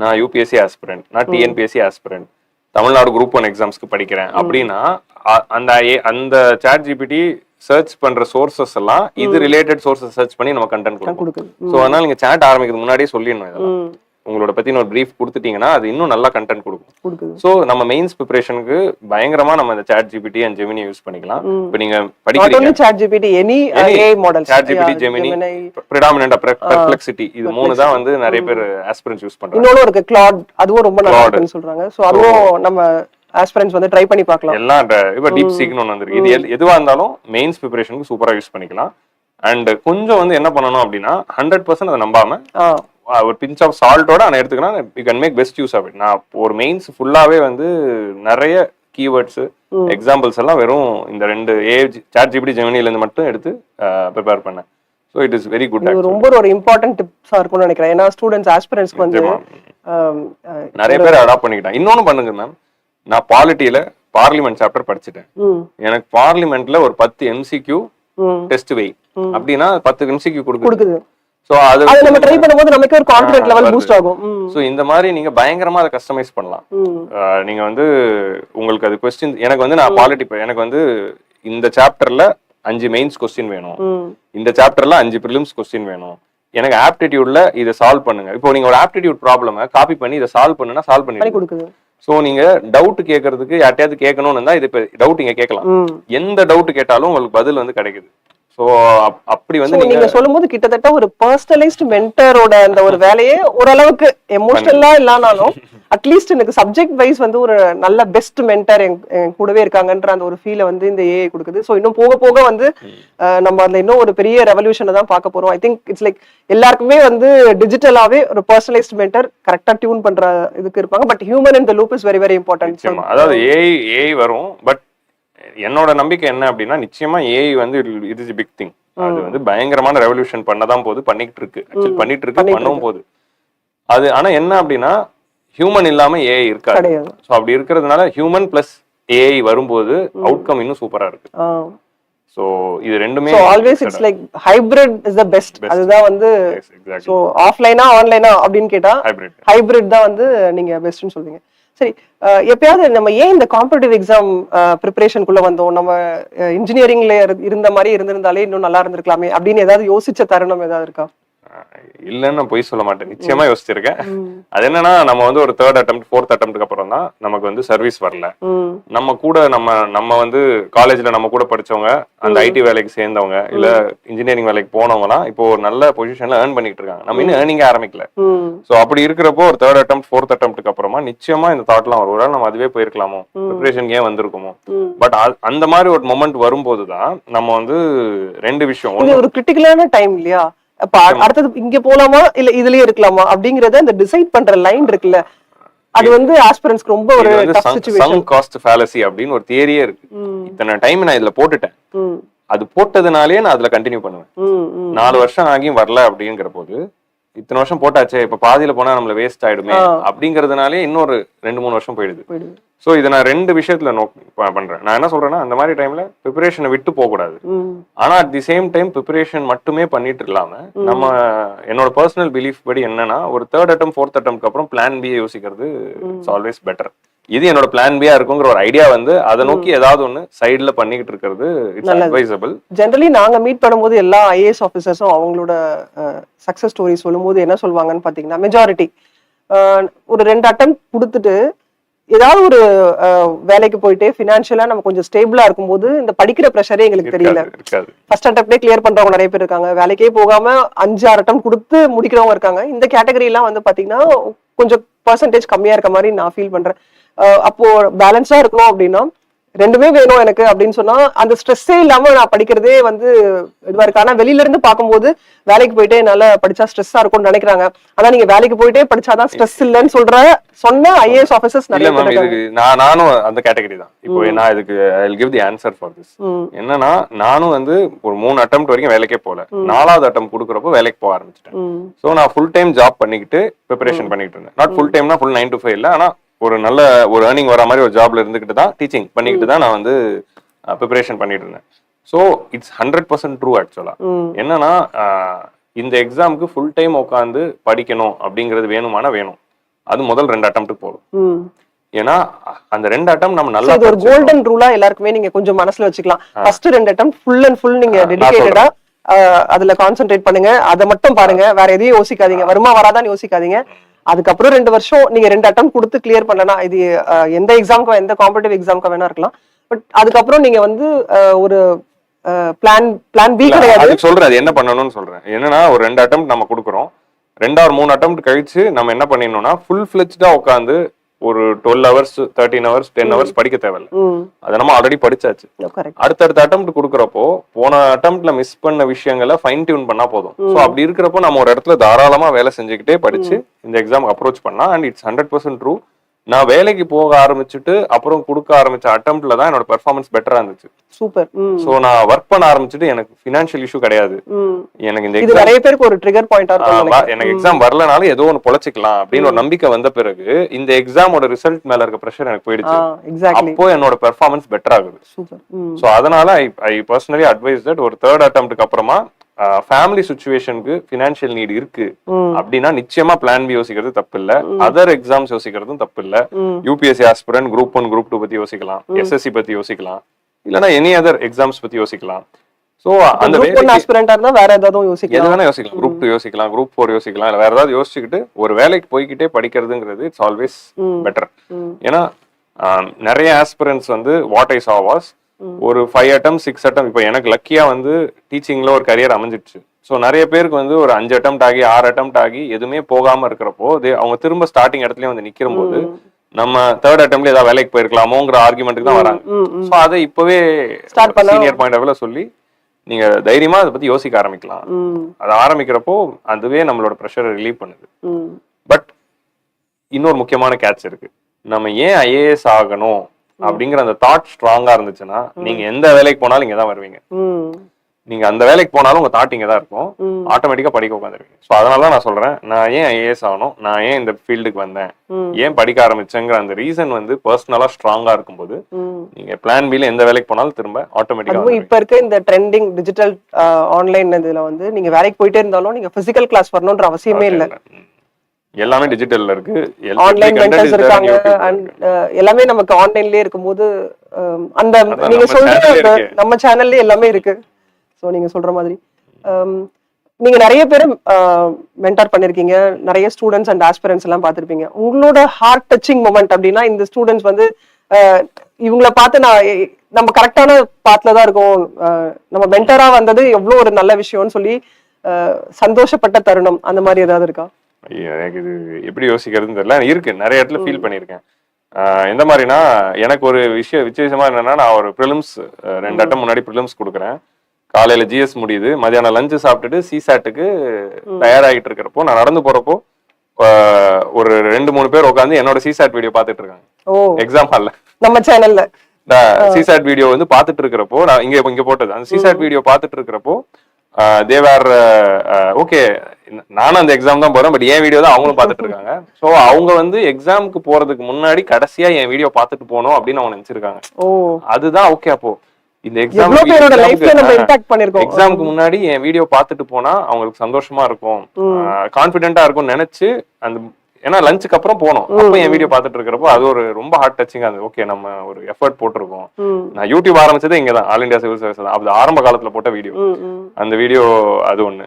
நான் யூபிஎஸ்சி ஆஸ்பிரண்ட், நான் டிஎன்பிஎஸ்சி ஆஸ்பிரண்ட், தமிழ்நாடு குரூப் 1 எக்ஸாம்ஸ்க்கு படிக்கிறேன் அப்படின்னா அந்த சாட் ஜிபிடி சர்ச் பண்ற சோர்சஸ் எல்லாம் இது ரிலேட்டட் சோர்சஸ் சர்ச் பண்ணி நம்ம கண்டென்ட் கொடுக்கும். சோ அதனால நீங்க சாட் ஆரம்பிக்கிறது முன்னாடியே சொல்லிடணும். இதெல்லாம் உங்களோட பத்தி ஒரு பிரீஃப் கொடுத்துட்டீங்கன்னா அது இன்னும் நல்லா கண்டென்ட் கொடுக்கும். சோ நம்ம மெயின்ஸ் ப்ரிப்பரேஷனுக்கு பயங்கரமா நம்ம இந்த chat GPT and Gemini use பண்ணிக்கலாம். இப்போ நீங்க படிக்கிறீங்க chat GPT any AI models, chat GPT, Gemini, predominant perplexity, இது மூணு தான் வந்து நிறைய பேர் ஆஸ்பிரண்ட்ஸ் யூஸ் பண்றாங்க. இன்னொரு இருக்கு கிளாட், அதுவும் ரொம்ப நல்லா இருக்குன்னு சொல்றாங்க. சோ அதுவும் நம்ம ஆஸ்பிரண்ட்ஸ் வந்து ட்ரை பண்ணி பார்க்கலாம். எல்லாம் இப்ப டீப் சீக்னு ஒன்று வந்திருக்கு. இது எதுவா இருந்தாலும் மெயின்ஸ் ப்ரிப்பரேஷனுக்கு சூப்பரா யூஸ் பண்ணிக்கலாம். அண்ட் கொஞ்சம் வந்து என்ன பண்ணணும் அப்படின்னா 100% அதை நம்பாம ஒரு பிஞ்ச் ஆஃப் சால்ட்டோட நான் எடுத்துக்கலாம். You can make best use of it. நான் ஒரு மெயின்ஸ் ஃபுல்லாவே வந்து நிறைய கீவேர்ட்ஸ் எக்ஸாம்பிள்ஸ் எல்லாம் வெறும் இந்த 2 சாட் ஜிபிடி ஜெமினில இருந்து மட்டும் எடுத்து ப்ரிப்பேர் பண்ணேன். So it is very good. ரொம்ப ஒரு இம்பார்ட்டன்ட் டிப்ஸா இருக்கும்னு நினைக்கிறேன். ஏன்னா ஸ்டூடெண்ட்ஸ் ஆஸ்பிரண்ட்ஸ்க்கு வந்து நிறைய பேர் அடாப்ட் பண்ணிக்கிட்டாங்க. இன்னொன்னு பண்ணுங்க மேம், நான் பாலிட்டியில பார்லிமெண்ட் சாப்டர் படிச்சுட்டேன். எனக்கு பார்லிமெண்ட்ல ஒரு 10 MCQ டெஸ்ட் வை அப்படின்னா 10 MCQ கொடுக்குது. சோ அது நம்ம ட்ரை பண்ணும்போது நமக்கு ஒரு கான்ஃபிடன்ட் லெவல் பூஸ்ட் ஆகும். சோ இந்த மாதிரி நீங்க பயங்கரமா அதை கஸ்டமைஸ் பண்ணலாம். நீங்க வந்து உங்களுக்கு அது क्वेश्चन எனக்கு வந்து நான் பாலிட்டி எனக்கு வந்து இந்த சாப்டர்ல 5 மெயின்ஸ் क्वेश्चन வேணும், இந்த சாப்டர்ல 5 பிரிலிம்ஸ் क्वेश्चन வேணும், எனக்கு ஆப்டிடியூட்ல இதை சால்வ் பண்ணுங்க. இப்போ நீங்க ஒரு ஆப்டிடியூட் ப்ராப்ளம காப்பி பண்ணி இதை சால்வ் பண்ணுனா சால்வ் பண்ணி கொடுக்குது. சோ நீங்க டவுட் கேட்கறதுக்கு யார்ட்டையாவது கேட்கணும்னு இருந்தா இது டவுட் இங்க கேட்கலாம். எந்த டவுட் கேட்டாலும் உங்களுக்கு பதில் வந்து கிடைக்குது. சோ அப்படி வந்து நீங்க சொல்லும்போது கிட்டத்தட்ட ஒரு பர்சனலைஸ்டு மென்டரோட அந்த ஒரு வேலையே ஓரளவுக்கு எமோஷனலா இல்லனாலும் அட்லீஸ்ட் எனக்கு சப்ஜெக்ட் வைஸ் வந்து ஒரு நல்ல பெஸ்ட் மென்டர் என் கூடவே இருக்காங்கன்ற அந்த ஒரு ஃபீலை வந்து இந்த ஏஐ கொடுக்குது. ஸோ இன்னும் போக போக வந்து நம்ம அதுல இன்னும் ஒரு பெரிய ரெவல்யூஷனை தான் பார்க்க போறோம். ஐ திங்க் இட்ஸ் லைக் எல்லாருக்குமே வந்து டிஜிட்டலாவே ஒரு பர்சனலைஸ்ட் மென்டர் கரெக்டா டியூன் பண்ற இதுக்கு இருப்பாங்க. But human in the loop is very very important. அதாவது ஏஐ வரும். பட் என்னோட நம்பிக்கை என்ன அப்படின்னா நிச்சயமா ஏஐ வந்து இட் இஸ் பிக் திங். அது வந்து பயங்கரமான ரெவல்யூஷன் பண்ணதான் போது, பண்ணிட்டு இருக்கு, பண்ணவும் போது அது. ஆனா என்ன அப்படின்னா ஹியூமன் இல்லாம ஏஐ இருக்காது. சோ அப்படி இருக்கிறதுனால ஹியூமன் பிளஸ் ஏஐ வரும்போது அவுட்கம் இன்னும் சூப்பரா இருக்கு. சோ இது ரெண்டுமே always it's like hybrid is the best. அதுதான் வந்து சோ ஆஃப்லைனா ஆன்லைனா அப்படினு கேட்டா ஹைபிரிட் தான் வந்து நீங்க பெஸ்ட்னு சொல்வீங்க. சரி, எப்பயாவது நம்ம ஏன் இந்த காம்படிட்டிவ் எக்ஸாம் ப்ரிப்பரேஷனுக்குள்ள வந்தோம், நம்ம இன்ஜினியரிங்ல இருந்த மாதிரி இருந்திருந்தாலே இன்னும் நல்லா இருந்திருக்கலாமே அப்படின்னு ஏதாவது யோசிச்ச தருணம் ஏதாவது இருக்கா? இல்லன்னு நான் போய் சொல்ல மாட்டேன், நிச்சயமா யோசிச்சிருக்கேன். அது என்னன்னா நம்ம வந்து ஒரு 3rd attempt 4th attemptக்கு அப்புறம் தான் நமக்கு வந்து சர்வீஸ் வரல. நம்ம கூட நம்ம வந்து காலேஜ்ல நம்ம கூட படிச்சவங்க, அந்த ஐடி வேலைக்கு சேர்ந்தவங்க இல்ல இன்ஜினியரிங் வேலைக்கு போனவங்க எல்லாம் இப்போ ஒரு நல்ல பொசிஷன்ல ஏர்ன் பண்ணிட்டு இருக்காங்க. நம்ம இன்னும் ஏர்னிங் ஆரம்பிக்கல. சோ அப்படி இருக்கிறப்போ ஒரு 3rd attempt 4th attemptக்கு அப்புறமா நிச்சயமா இந்த தாட்லாம் வரும், ஒருவேளை நம்ம அதுவே போயிருக்கலாமோ, ப்ரிப்பரேஷன் ஏன் வந்திருக்குமோ. பட் அந்த மாதிரி ஒரு மொமெண்ட் வரும்போதுதான் நம்ம வந்து 2 விஷயம், ஒரு கிரிட்டிக்கலான டைம் இல்லையா, அடுத்தது இங்க போலாமா இல்ல இதுலயே இருக்கலாமா அப்படிங்கறத அந்த டிசைட் பண்ற லைன் இருக்குல்ல, அது வந்து ஆஸ்பிரண்ட்ஸ்க்கு ரொம்ப ஒரு tough situation. Chunk cost fallacy அப்படின்னு ஒரு தியரியே இருக்கு. இத்தனை டைம் நான் இதுல போட்டுட்டேன், அது போட்டதுனாலே நான் அதுல கண்டினியூ பண்ணுவேன். 4 வருஷம் ஆகியும் வரல அப்படிங்கிற போது இத்தனை வருஷம் போட்டாச்சே, இப்ப பாதியில போனா நம்மள வேஸ்ட் ஆயிடுமே அப்படிங்கறதுனாலே இன்னொரு 2-3 வருஷம் போயிடுது. சோ இதை நான் 2 விஷயத்துல பண்றேன். நான் என்ன சொல்றேன்னா, அந்த மாதிரி டைம்ல ப்ரிப்பரேஷனை விட்டு போக கூடாது. ஆனா at the same time preparation மட்டுமே பண்ணிட்டு இல்லாம நம்ம என்னோட பர்சனல் பிலீஃப் படி என்னன்னா, ஒரு 3rd attempt 4th attempt அப்புறம் பிளான் பி யோசிக்கிறது இட்ஸ் ஆல்வேஸ் பெட்டர். இது என்னோட பிளான் பியா இருக்குங்கிற ஒரு ஐடியா வந்து அதை நோக்கி ஏதாவது ஒண்ணு சைடுல பண்ணிக்கிட்டு இருக்கிறது இட்ஸ் அட்வைசபிள். ஜெனரலி நாங்க மீட் பண்ணும்போது எல்லா ஐஏஎஸ் ஆஃபீஸர்ஸும் அவங்களோட சக்சஸ் ஸ்டோரி சொல்லும்போது என்ன சொல்லுவாங்கன்னு பாத்தீங்கன்னா, மெஜாரிட்டி ஒரு 2 attempt கொடுத்துட்டு ஏதாவது ஒரு வேலைக்கு போயிட்டு பினான்சியலா நம்ம கொஞ்சம் ஸ்டேபிளா இருக்கும்போது இந்த படிக்கிற ப்ரெஷரே எங்களுக்கு தெரியல. ஃபர்ஸ்ட் அட்டெம்ப்டே கிளியர் பண்றவங்க நிறைய பேர் இருக்காங்க, வேலைக்கே போகாம 5-6 attempt கொடுத்து முடிக்கிறவங்க இருக்காங்க. இந்த கேட்டகரி எல்லாம் வந்து பாத்தீங்கன்னா கொஞ்சம் பர்சன்டேஜ் கம்மியா இருக்க மாதிரி நான் ஃபீல் பண்றேன். அப்போ பேலன்ஸா இருக்கணும் அப்படின்னா ரெண்டுமே வேணும் எனக்கு அப்படின்னு சொன்னா அந்த ஸ்ட்ரெஸ்ஸே இல்லாம நான் படிக்கிறதே வந்து இதுவா இருக்கு. ஆனா வெளியில இருந்து பார்க்கும்போது வேலைக்கு போயிட்டே என்னால படிச்சா ஸ்ட்ரெஸ்ஸா இருக்கும்னு நினைக்கிறாங்க. ஆனா நீங்க வேலைக்கு போயிட்டே படிச்சாதான் ஸ்ட்ரெஸ் இல்லைன்னு சொன்ன ஐஏஎஸ் ஆஃபீஸர்ஸ் இல்ல நிறைய மேம், பேர் இதுக்கு நானும் அந்த கேட்டகரி தான். இப்போ நான் இதுக்கு I will give the answer for this. என்னன்னா, நானும் வந்து ஒரு 3 அட்டெம்ப்ட் வரைக்கும் வேலைக்கே போல. 4வது அட்டெம்ப்ட் கொடுக்குறப்போ வேலைக்கு போக ஆரம்பிச்சிட்டேன். சோ நான் ஃபுல் டைம் ஜாப் பண்ணிக்கிட்டு ப்ரிப்பரேஷன் பண்ணிட்டு இருந்தேன். நாட் ஃபுல் டைம்னா ஃபுல் 9 to 5 இல்ல, ஆனா ஒரு நல்ல ஒரு ஏர்னிங் வர மாதிரி ஒரு ஜாப்ல இருந்துகிட்டு தான் டீச்சிங் பண்ணிக்கிட்டு தான் நான் வந்து ப்ரிப்பரேஷன் பண்ணிட்டு இருந்தேன். ஸோ இட்ஸ் 100% ட்ரூ ஆக்சுவலா. என்னன்னா, இந்த எக்ஸாமுக்கு ஃபுல் டைம் உட்காந்து படிக்கணும் அப்படிங்கிறது வேணுமானா வேணும். அது முதல் 2 அட்டெம்ப்ட் போதும். ஏன்னா அந்த 2 அட்டெம்ப்ட் நம்ம நல்லா ஒரு கோல்டன் ரூலா எல்லாருக்குமே நீங்க கொஞ்சம் மனசுல வச்சுக்கலாம். First 2 attempt full and full நீங்க டெடிகேட்டடா அதுல கான்சென்ட்ரேட் பண்ணுங்க. அதை மட்டும் பாருங்க, வேற எதையும் யோசிக்காதீங்க, வருமா வராதான் யோசிக்காதீங்க. அதுக்கப்புறம் 2 வருஷம் நீங்க 2 அட்டெம்ப்ட் கொடுத்து கிளியர் பண்ணலாம். இது எந்த எக்ஸாமுக்கு எந்த காம்படிட்டிவ் எக்ஸாமுக்கு வேணா இருக்கலாம். பட் அதுக்கப்புறம் நீங்க வந்து ஒரு பிளான் பி கிடையாது. அதுக்கு சொல்றேன், அது என்ன பண்ணணும்னு சொல்றேன். என்னன்னா, ஒரு 2 அட்டெம்ப்ட் நம்ம கொடுக்குறோம். 2 or 3 அட்டெம்ப்ட் கழிச்சு நம்ம என்ன பண்ணிடணும்னா ஃபுல் ஃபிளெஜ்டா உட்காந்து ஒரு 12 hours 13 hours 10 hours படிக்க தேவையில்ல. அதை நம்ம ஆல்ரெடி படிச்சாச்சு. அடுத்தடுத்த அட்டெம்ப்ட் கொடுக்குறப்போ போன அட்டெம்ப்ட்ல மிஸ் பண்ண விஷயங்களை ஃபைன் டியூன் பண்ணா போதும். ஸோ அப்படி இருக்கிறப்போ நம்ம ஒரு இடத்துல தாராளமா வேலை செஞ்சுக்கிட்டே படிச்சு இந்த எக்ஸாம் அப்ரோச் பண்ணா, அண்ட் இட்ஸ் 100% ட்ரூ. நான் வேலைக்கு போக ஆரம்பிச்சுட்டு அப்புறம் கொடுக்க ஆரம்பிச்ச அட்டெம்ப்ட்ல தான் என்னோட பெர்ஃபார்மன்ஸ் பெட்டரா இருந்துச்சு. சூப்பர். சோ நான் ஒர்க் பண்ண ஆரம்பிச்சுட்டு எனக்கு ஃபினான்ஷியல் இஷ்யூ கிடையாது. எனக்கு இந்த இது நிறைய பேருக்கு ஒரு ட்ரிகர் பாயிண்டா இருக்கும். எனக்கு எக்ஸாம் வரலனாலும் ஏதோ ஒன்னு பொழைச்சிக்கலாம் அப்படின்னு ஒரு நம்பிக்கை வந்த பிறகு இந்த எக்ஸாமோட ரிசல்ட் மேல இருக்க பிரஷர் எனக்கு போயிடுச்சு. அப்போ என்னோட பெர்ஃபார்மன்ஸ் பெட்டர் ஆகுது. சோ அதனால ஐ பர்சனலி அட்வைஸ் தட் ஒரு 3rd அட்டெம்ப்ட்க்கு அப்புறமா ஃபேமிலி சிச்சுவேஷனுக்கு ஃபினான்ஷியல் நீட் இருக்கு அப்படின்னா நிச்சயமா பிளான் பி யோசிக்கிறது தப்பு இல்ல. அதர் எக்ஸாம்ஸ் யோசிக்கிறதும் தப்பு இல்ல. யூபிஎஸ்சி ஆஸ்பிரன்ட், குரூப் 1 குரூப் 2 பத்தி யோசிக்கலாம், எஸ்எஸ்சி பத்தி யோசிக்கலாம், இல்லனா எனி அதர் எக்ஸாம்ஸ் பத்தி யோசிக்கலாம். சோ அந்த ஆஸ்பிரண்டா இருந்தா வேற ஏதாவது யோசிக்கலாம், எது வேணா யோசிக்கலாம். குரூப் 2 யோசிக்கலாம், குரூப் 4 யோசிக்கலாம், இல்ல வேற ஏதாவது யோசிச்சுக்கிட்டு ஒரு வேலைக்கு போய்கிட்டே படிக்கிறதுங்கிறது இட்ஸ் ஆல்வேஸ் பெட்டர். ஏன்னா நிறைய ஆஸ்பிரன்ட்ஸ் வந்து வாட் ஐ சா வாஸ் ஒரு 5 attempt 6 attempt. இப்போ எனக்கு லக்கியா வந்து டீச்சிங்ல ஒரு கரியர் அமைஞ்சிடுச்சு. ஸோ நிறைய பேருக்கு வந்து ஒரு 5 attempt ஆகி 6 attempt ஆகி எதுவுமே போகாம இருக்கிறப்போ அவங்க திரும்ப ஸ்டார்டிங் இடத்துலயே வந்து நிக்கிற போது நம்ம 3rd attemptல ஏதாவது வேலைக்கு போயிருக்கலாமோங்கிற ஆர்குமெண்ட்டுக்கு தான் வராங்க. ஸோ அதை இப்பவே சீனியர் பாயிண்ட் ஆஃப் வியூல சொல்லி நீங்க தைரியமா அதை பத்தி யோசிக்க ஆரம்பிக்கலாம். அதை ஆரம்பிக்கிறப்போ அதுவே நம்மளோட ப்ரெஷரை ரிலீவ் பண்ணுது. பட் இன்னொரு முக்கியமான கேட்ச் இருக்கு. நம்ம ஏன் ஐஏஎஸ் ஆகணும் அப்படிங்கிற அந்த தாட் ஸ்ட்ராங்கா இருந்துச்சுன்னா நீங்க எந்த வேலைக்கு போனாலும் இங்க தான் வருவீங்க. நீங்க அந்த வேலைக்கு போனாலும் உங்க தாட் இங்க தான் இருக்கும். ஆட்டோமேட்டிக்கா படிக்க உட்காந்துருவீங்க. ஸோ அதனாலதான் நான் சொல்றேன், நான் ஏன் ஐஏஎஸ் ஆகணும், நான் ஏன் இந்த ஃபீல்டுக்கு வந்தேன், ஏன் படிக்க ஆரம்பிச்சேங்கிற அந்த ரீசன் வந்து பர்சனலா ஸ்ட்ராங்கா இருக்கும்போது நீங்க பிளான் பில எந்த வேலைக்கு போனாலும் திரும்ப ஆட்டோமேட்டிக்கா. இப்ப இருக்க இந்த ட்ரெண்டிங் டிஜிட்டல் ஆன்லைன் இதுல வந்து நீங்க வேலைக்கு போயிட்டே இருந்தாலும் நீங்க பிசிக்கல் கிளாஸ் வரணும்ன்ற அவசியமே இல்லை. எல்லாமே டிஜிட்டல்ல இருக்கு. ஆன்லைன் மென்டர்ஸ் இருக்காங்க. எல்லாமே நமக்கு ஆன்லைன்லயே இருக்கும்போது அந்த நீங்க சொல்ற நம்ம சேனல்ல எல்லாமே இருக்கு. சோ நீங்க சொல்ற மாதிரி நீங்க நிறைய பேர் மென்டார் பண்ணிருக்கீங்க, நிறைய ஸ்டூடெண்ட்ஸ் அண்ட் ஆஸ்பிரன்ட்ஸ் எல்லாம் பார்த்திருப்பீங்க. உங்களோட ஹார்ட் டச்சிங் மொமெண்ட் அப்படின்னா இந்த ஸ்டூடெண்ட்ஸ் வந்து இவங்கள பார்த்து நம்ம கரெக்டான பாத்துல தான் இருக்கோம், நம்ம மென்டரா வந்தது எவ்வளவு ஒரு நல்ல விஷயம்னு சொல்லி சந்தோஷப்பட்ட தருணம் அந்த மாதிரி ஏதாவது இருக்கா? எனக்கு இது எப்படி யோசிக்கிறதுன்னு தெரியல. இருக்கு, நிறைய இடத்துல ஃபீல் பண்ணியிருக்கேன். எந்த மாதிரினா, எனக்கு ஒரு விசேஷமா என்னன்னா, நான் ஒரு ப்ரிலிம்ஸ் 2 அட்டம் முன்னாடி ப்ரிலிம்ஸ் கொடுக்குறேன். காலையில ஜிஎஸ் முடியுது, மதியானம் லஞ்சு சாப்பிட்டுட்டு சிசாட்டுக்கு தயாராகிட்டு இருக்கிறப்போ நான் நடந்து போறப்போ ஒரு 2-3 பேர் உட்காந்து என்னோட சிசாட் வீடியோ பார்த்துட்டு இருக்காங்க. எக்ஸாம் ஹால்ல நம்ம சேனல்ல சிசாட் வீடியோ வந்து பார்த்துட்டு இருக்கிறப்போ, நான் இங்க போட்டது அந்த சிசாட் வீடியோ பார்த்துட்டு இருக்கிறப்போ தேவர் ஓகே, நானும் அந்த எக்ஸாம் தான் போறேன், பட் என் வீடியோ தான் அவங்களும் பார்த்துட்டு இருக்காங்க. ஸோ அவங்க வந்து எக்ஸாமுக்கு போறதுக்கு முன்னாடி கடைசியா என் வீடியோ பார்த்துட்டு போனோம் அப்படின்னு அவங்க நினைச்சிருக்காங்க. அதுதான் ஓகே. அப்போ இந்த எக்ஸாமுக்கு முன்னாடி என் வீடியோ பார்த்துட்டு போனா அவங்களுக்கு சந்தோஷமா இருக்கும், கான்பிடென்டா இருக்கும்னு நினைச்சு அந்த ஏன்னா லஞ்சுக்கு அப்புறம் போனோம். அப்ப என் வீடியோ பார்த்துட்டு இருக்கிறப்போ அது ஒரு ரொம்ப ஹார்ட் டச்சிங்கா இருந்தது. ஓகே, நம்ம ஒரு எஃபர்ட் போட்டிருக்கோம். நான் யூடியூப் ஆரம்பிச்சதே இங்கதான், ஆல் இந்தியா சிவில் சர்வீஸ் தான். அது ஆரம்ப காலத்துல போட்ட வீடியோ. அந்த வீடியோ அது ஒண்ணு.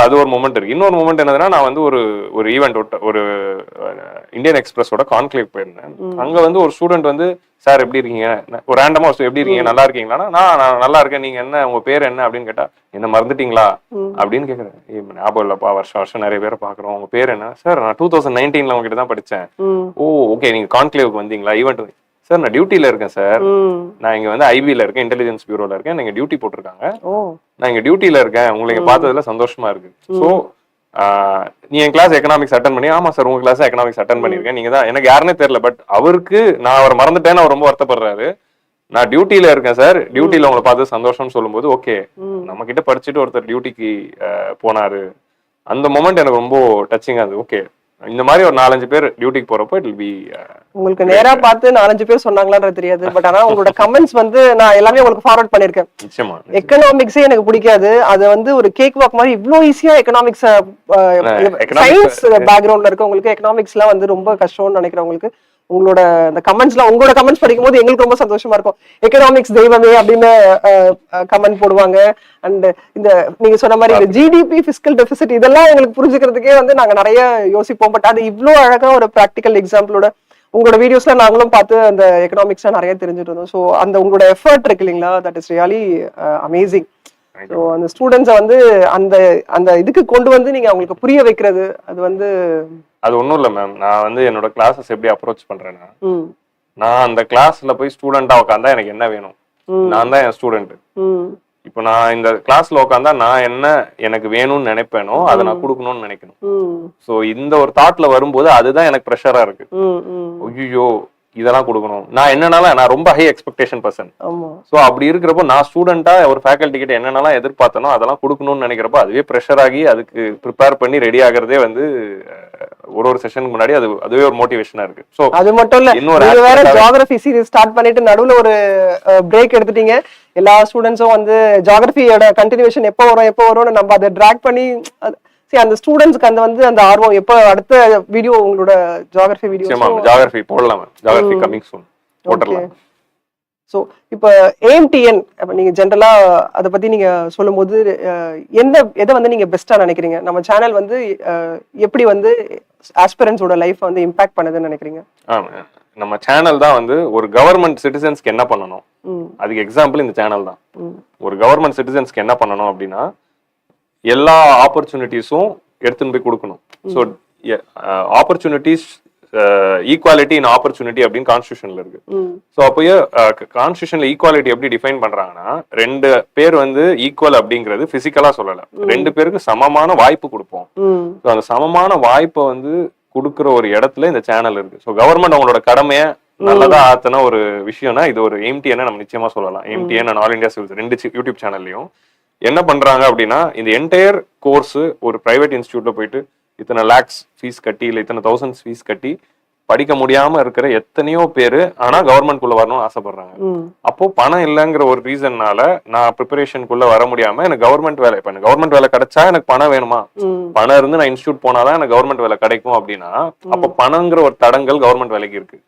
அது ஒரு மொமெண்ட் இருக்கு. இன்னொரு மொமெண்ட் என்னதுன்னா, நான் வந்து ஒரு ஈவெண்ட் ஒரு இந்தியன் எக்ஸ்பிரஸோட கான்க்ளேவ் போயிருந்தேன். அங்க வந்து ஒரு ஸ்டூடெண்ட் வந்து, சார் எப்படி இருக்கீங்க, ஒரு ரேண்டமா எப்படி இருக்கீங்க, நல்லா இருக்கீங்களா, நான் நல்லா இருக்கேன், நீங்க என்ன, உங்க பேர் என்ன அப்படின்னு கேட்டா, என்ன மறந்துட்டீங்களா அப்படின்னு கேக்குறேன். ஞாபகம் இல்லப்பா, வருஷம் நிறைய பேரை பாக்குறோம், உங்க பேர் என்ன, சார் நான் 2019 உங்ககிட்ட தான் படிச்சேன். ஓ ஓகே, நீங்க கான்க்ளேவுக்கு வந்தீங்களா, ஈவெண்ட் சார் நான் டியூட்டில இருக்கேன் சார், நான் இங்க வந்து ஐபில இருக்கேன், இன்டெலிஜென்ஸ் பியூரோல இருக்கேன், நீங்க டியூட்டி போட்டிருக்காங்க, நான் இங்க டியூட்டில இருக்கேன், உங்களை இங்க பார்த்ததுல சந்தோஷமா இருக்கு. ஸோ நீ என் கிளாஸ் எக்கனாமிக்ஸ் அட்டன் பண்ணி, ஆமா சார் உங்க கிளாஸ் எக்கனாமிக்ஸ் அட்டன் பண்ணிருக்கேன், நீங்க தான் எனக்கு யாருன்னே தெரியல, பட் அவருக்கு நான் அவரை மறந்துட்டேன்னு அவர் ரொம்ப வருத்தப்படுறாரு. நான் டியூட்டில இருக்கேன் சார், டியூட்டில உங்களை பார்த்து சந்தோஷம்னு சொல்லும்போது ஓகே, நம்ம கிட்ட படிச்சுட்டு ஒருத்தர் டியூட்டிக்கு போனாரு, அந்த மொமெண்ட் எனக்கு ரொம்ப டச்சிங்கா இருந்தது. ஓகே, இந்த மாதிரி ஒரு 4-5 பேர் டியூட்டிக்கு போறப்போ இட் வில் பி. உங்களுக்கு நேரா பார்த்து 4-5 பேர் சொன்னாங்களான்றது தெரியாது, பட் ஆனா உங்களோட கமெண்ட்ஸ் வந்து நான் எல்லாமே உங்களுக்கு ஃபார்வர்ட் பண்ணிருக்கேன். நிச்சயமா எக்கனாமிக்ஸே எனக்கு பிடிக்காது, அது வந்து ஒரு கேக் வாக் மாதிரி இவ்ளோ ஈஸியா எக்கனாமிக்ஸ், சயின்ஸ் பேக்ரவுண்ட்ல இருக்கவங்களுக்கு எக்கனாமிக்ஸ் எல்லாம் வந்து ரொம்ப கஷ்டம்னு நினைக்கிறவங்களுக்கு உங்களோட அந்த கமெண்ட்ஸ்லாம், உங்களோட கமெண்ட்ஸ் படிக்கும் போது எங்களுக்கு ரொம்ப சந்தோஷமா இருக்கும். எக்கனாமிக்ஸ் தெய்வமே அப்படின்னு கமெண்ட் போடுவாங்க. அண்ட் இந்த நீங்க சொன்ன மாதிரி இந்த ஜிடிபி, பிஸ்கல் டெபிசிட் இதெல்லாம் எங்களுக்கு புரிஞ்சுக்கிறதுக்கே வந்து நாங்க நிறைய யோசிப்போம். பட் அது இவ்வளோ அழகா ஒரு ப்ராக்டிக்கல் எக்ஸாம்பிளோட உங்களோட வீடியோஸ்ல நாங்களும் பார்த்து அந்த எக்கனாமிக்ஸ் நிறைய தெரிஞ்சுட்டு இருந்தோம். ஸோ அந்த உங்களோட எஃபர்ட் இருக்கு இல்லைங்களா, that is really amazing. So அந்த ஸ்டூடெண்ட்ஸை வந்து அந்த அந்த இதுக்கு கொண்டு வந்து நீங்க அவங்களுக்கு புரிய வைக்கிறது, அது வந்து அது ஒண்ணும் இல்ல மேம். நான் வந்து என்னோட கிளாஸஸ் எப்படி அப்ரோச் பண்றேன்னா, நான் அந்த கிளாஸ்ல போய் ஸ்டூடெண்டா உட்காந்தா எனக்கு என்ன வேணும், நான் தான் என் ஸ்டூடெண்ட். இப்போ நான் இந்த கிளாஸ்ல உட்காந்தா நான் என்ன எனக்கு வேணும்னு நினைப்பேனோ அதை நான் கொடுக்கணும்னு நினைக்கணும். சோ இந்த ஒரு தாட்ல வரும்போது அதுதான் எனக்கு ப்ரெஷரா இருக்கு. ஐயோ இதெல்லாம் கொடுக்கணும், நான் என்னன்னாலும் நான் ரொம்ப ஹை எக்ஸ்பெக்டேஷன் பர்சன். சோ அப்படி இருக்கிறப்போ நான் ஸ்டூடெண்டா ஒரு ஃபேக்கல்டி கிட்ட என்னென்னலாம் எதிர்பார்த்தனோ அதெல்லாம் கொடுக்கணும்னு நினைக்கிறப்போ அதுவே ப்ரெஷர் ஆகி அதுக்கு ப்ரிப்பேர் பண்ணி ரெடி ஆகிறதே வந்து ஒரு செஷனுக்கு முன்னாடி அதுவே ஒரு மோட்டிவேஷனா இருக்கு. சோ அது மட்டும் இல்ல, இன்னொரு வேற ஜியோகிராஃபி சீரிஸ் ஸ்டார்ட் பண்ணிட்டு நடுவுல ஒரு பிரேக் எடுத்துட்டீங்க. எல்லா ஸ்டூடெண்ட்ஸும் வந்து ஜியோகிராஃபியோட கண்டினியூஷன் எப்போ வரும்னு நம்ம அதை டிராக் பண்ணி சரி அந்த ஸ்டூடெண்ட்ஸ்க்கு அந்த வந்து அந்த ஆர்வம் எப்போ அடுத்த வீடியோ உங்களோட ஜியோகிராஃபி வீடியோ ஜியோகிராஃபி போடலாம், ஜியோகிராஃபி கமிங் சூன் போடலாம். ஸோ இப்போ AIMTN நீங்க ஜென்ரலா அதை பத்தி நீங்க சொல்லும்போது எதை வந்து நீங்க பெஸ்டா நினைக்கிறீங்க? நம்ம சேனல் வந்து எப்படி வந்து ஆஸ்பிரன்ஸோட லைஃப் வந்து இம்பாக்ட் பண்ணுதுன்னு நினைக்கிறீங்க? நம்ம சேனல் தான் வந்து ஒரு கவர்மெண்ட் சிட்டிசன்ஸ்க்கு என்ன பண்ணணும், அதுக்கு எக்ஸாம்பிள் இந்த சேனல் தான். ஒரு கவர்மெண்ட் சிட்டிசன்ஸ்க்கு என்ன பண்ணணும் அப்படின்னா எல்லா ஆப்பர்ச்சுனிட்டிஸும் எடுத்துன்னு போய் கொடுக்கணும். ஸோ ஆப்பர்ச்சுனிட்டிஸ் ஈக்குவாலிட்டி இன் ஆப்பர்ச்சுனிட்டி அப்படின்னு கான்ஸ்டியூஷன்ல இருக்கு. ஸோ அப்போயே கான்ஸ்டியூஷன்ல ஈக்குவாலிட்டி எப்படி டிஃபைன் பண்றாங்கன்னா 2 பேர் வந்து ஈக்குவல் அப்படிங்கிறது பிசிக்கலா சொல்லல, 2 பேருக்கு சமமான வாய்ப்பு கொடுப்போம். ஸோ அந்த சமமான வாய்ப்பை வந்து கொடுக்குற ஒரு இடத்துல இந்த சேனல் இருக்கு. ஸோ கவர்மெண்ட் அவங்களோட கடமையை நல்லதா ஆத்தின ஒரு விஷயம்னா இது ஒரு AIMTN நம்ம நிச்சயமா சொல்லலாம். AIMTN and all India civils 2 YouTube சேனல்லையும் என்ன பண்றாங்க அப்படின்னா இந்த என்டையர் கோர்ஸ் ஒரு பிரைவேட் இன்ஸ்டியூட்ல போயிட்டு இத்தனை லேக்ஸ் ஃபீஸ் கட்டி இல்லை இத்தனை தௌசண்ட்ஸ் ஃபீஸ் கட்டி படிக்க முடியாம இருக்கிற எத்தனையோ பேரு ஆனா கவர்மெண்ட்குள்ள வரணும்னு ஆசைப்படுறாங்க. அப்போ பணம் இல்லைங்கிற ஒரு ரீசன்னால நான் ப்ரிப்பரேஷனுக்குள்ள வர முடியாம எனக்கு கவர்மெண்ட் வேலை, இப்ப எனக்கு கவர்மெண்ட் வேலை கிடைச்சா எனக்கு பணம் வேணுமா, பணம் இருந்து நான் இன்ஸ்டியூட் போனாதான் எனக்கு கவர்மெண்ட் வேலை கிடைக்கும் அப்படின்னா அப்ப பணங்கிற ஒரு தடங்கல் கவர்மெண்ட் வேலைக்கு இருக்கு.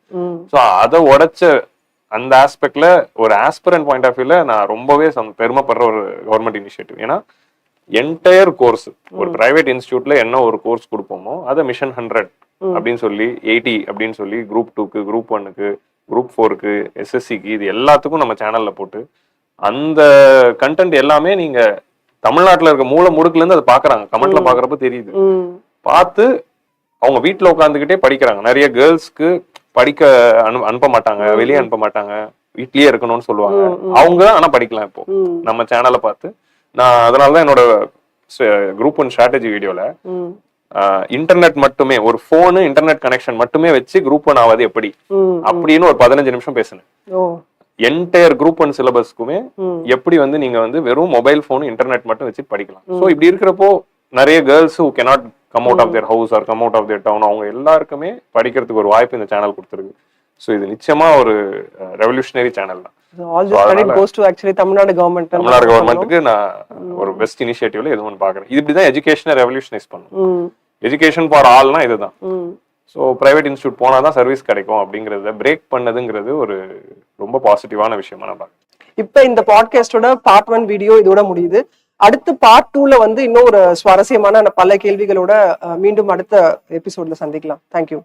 ஸோ அதை உடைச்ச அந்த ஆஸ்பெக்ட்ல ஒரு ஆஸ்பிரண்ட் பாயிண்ட் ஆஃப் வியூல நான் ரொம்பவே பெருமைப்படுற ஒரு கவர்மெண்ட் இனிஷியேட்டிவ். ஏன்னா என்டையர் கோர்ஸ் ஒரு பிரைவேட் இன்ஸ்டியூட்ல என்ன ஒரு கோர்ஸ் கொடுப்போமோ அதை மிஷன் 100 அப்படின்னு சொல்லி 80 அப்படின்னு சொல்லி குரூப் 2க்கு, குரூப் 1க்கு, குரூப் 4க்கு, SSCக்கு இது எல்லாத்துக்கும் நம்ம சேனல்ல போட்டு அந்த கண்டென்ட் எல்லாமே நீங்க தமிழ்நாட்டுல இருக்க மூல முடுக்குல இருந்து அதை பாக்குறாங்க. கமெண்ட்ல பாக்குறப்ப தெரியுது, பார்த்து அவங்க வீட்டுல உட்காந்துக்கிட்டே படிக்கிறாங்க. நிறைய கேர்ள்ஸ்க்கு படிக்க அனுப்ப மாட்டாங்க, வெளியே அனுப்ப மாட்டாங்க, வீட்லயே இருக்கணும்னு சொல்லுவாங்க. அவங்க ஆனா படிக்கலாம் இப்போ நம்ம சேனலை பார்த்து. நான் அதனாலதான் என்னோட குரூப் 1 ஸ்ட்ராட்டஜி வீடியோல இன்டர்நெட் மட்டுமே ஒரு போனு இன்டர்நெட் கனெக்ஷன் மட்டுமே வச்சு குரூப் 1 ஆவது எப்படி அப்படின்னு ஒரு 15 நிமிஷம் பேசுனேன். என்டையர் குரூப் 1 சிலபஸ்க்குமே எப்படி வந்து நீங்க வந்து வெறும் மொபைல் போன் இன்டர்நெட் மட்டும் வச்சு படிக்கலாம். ஸோ இப்படி இருக்கிறப்போ நிறைய girls who cannot come out of their house or come out of their town அவங்க எல்லாருக்குமே படிக்கிறதுக்கு ஒரு வாய்ப்பு இந்த சேனல் கொடுத்துருக்கு. ஸோ இது நிச்சயமா ஒரு ரெவல்யூஷனரி சேனல் தான். தமிழ்நாடு கவர்மெண்ட்டுக்கு நான் ஒரு பெஸ்ட் இனிஷியேட்டிவ்ல எது ஒன்று பாக்குறேன். இது இப்படிதான் எஜுகேஷனை ரெவல்யூஷனைஸ் பண்ணும். எஜுகேஷன் ஃபார் ஆல்னா இதுதான். ஸோ பிரைவேட் இன்ஸ்டியூட் போனாதான் சர்வீஸ் கிடைக்கும் அப்படிங்கறத பிரேக் பண்ணதுங்கிறது ஒரு ரொம்ப பாசிட்டிவான விஷயமா நான் பாக்குறேன். இப்ப இந்த பாட்காஸ்டோட பார்ட் 1 வீடியோ இதோட முடியுது. அடுத்து பார்ட் 2ல வந்து இன்னும் ஒரு சுவாரஸ்யமான பல கேள்விகளோட மீண்டும் அடுத்த எபிசோட்ல சந்திக்கலாம். தேங்க்யூ.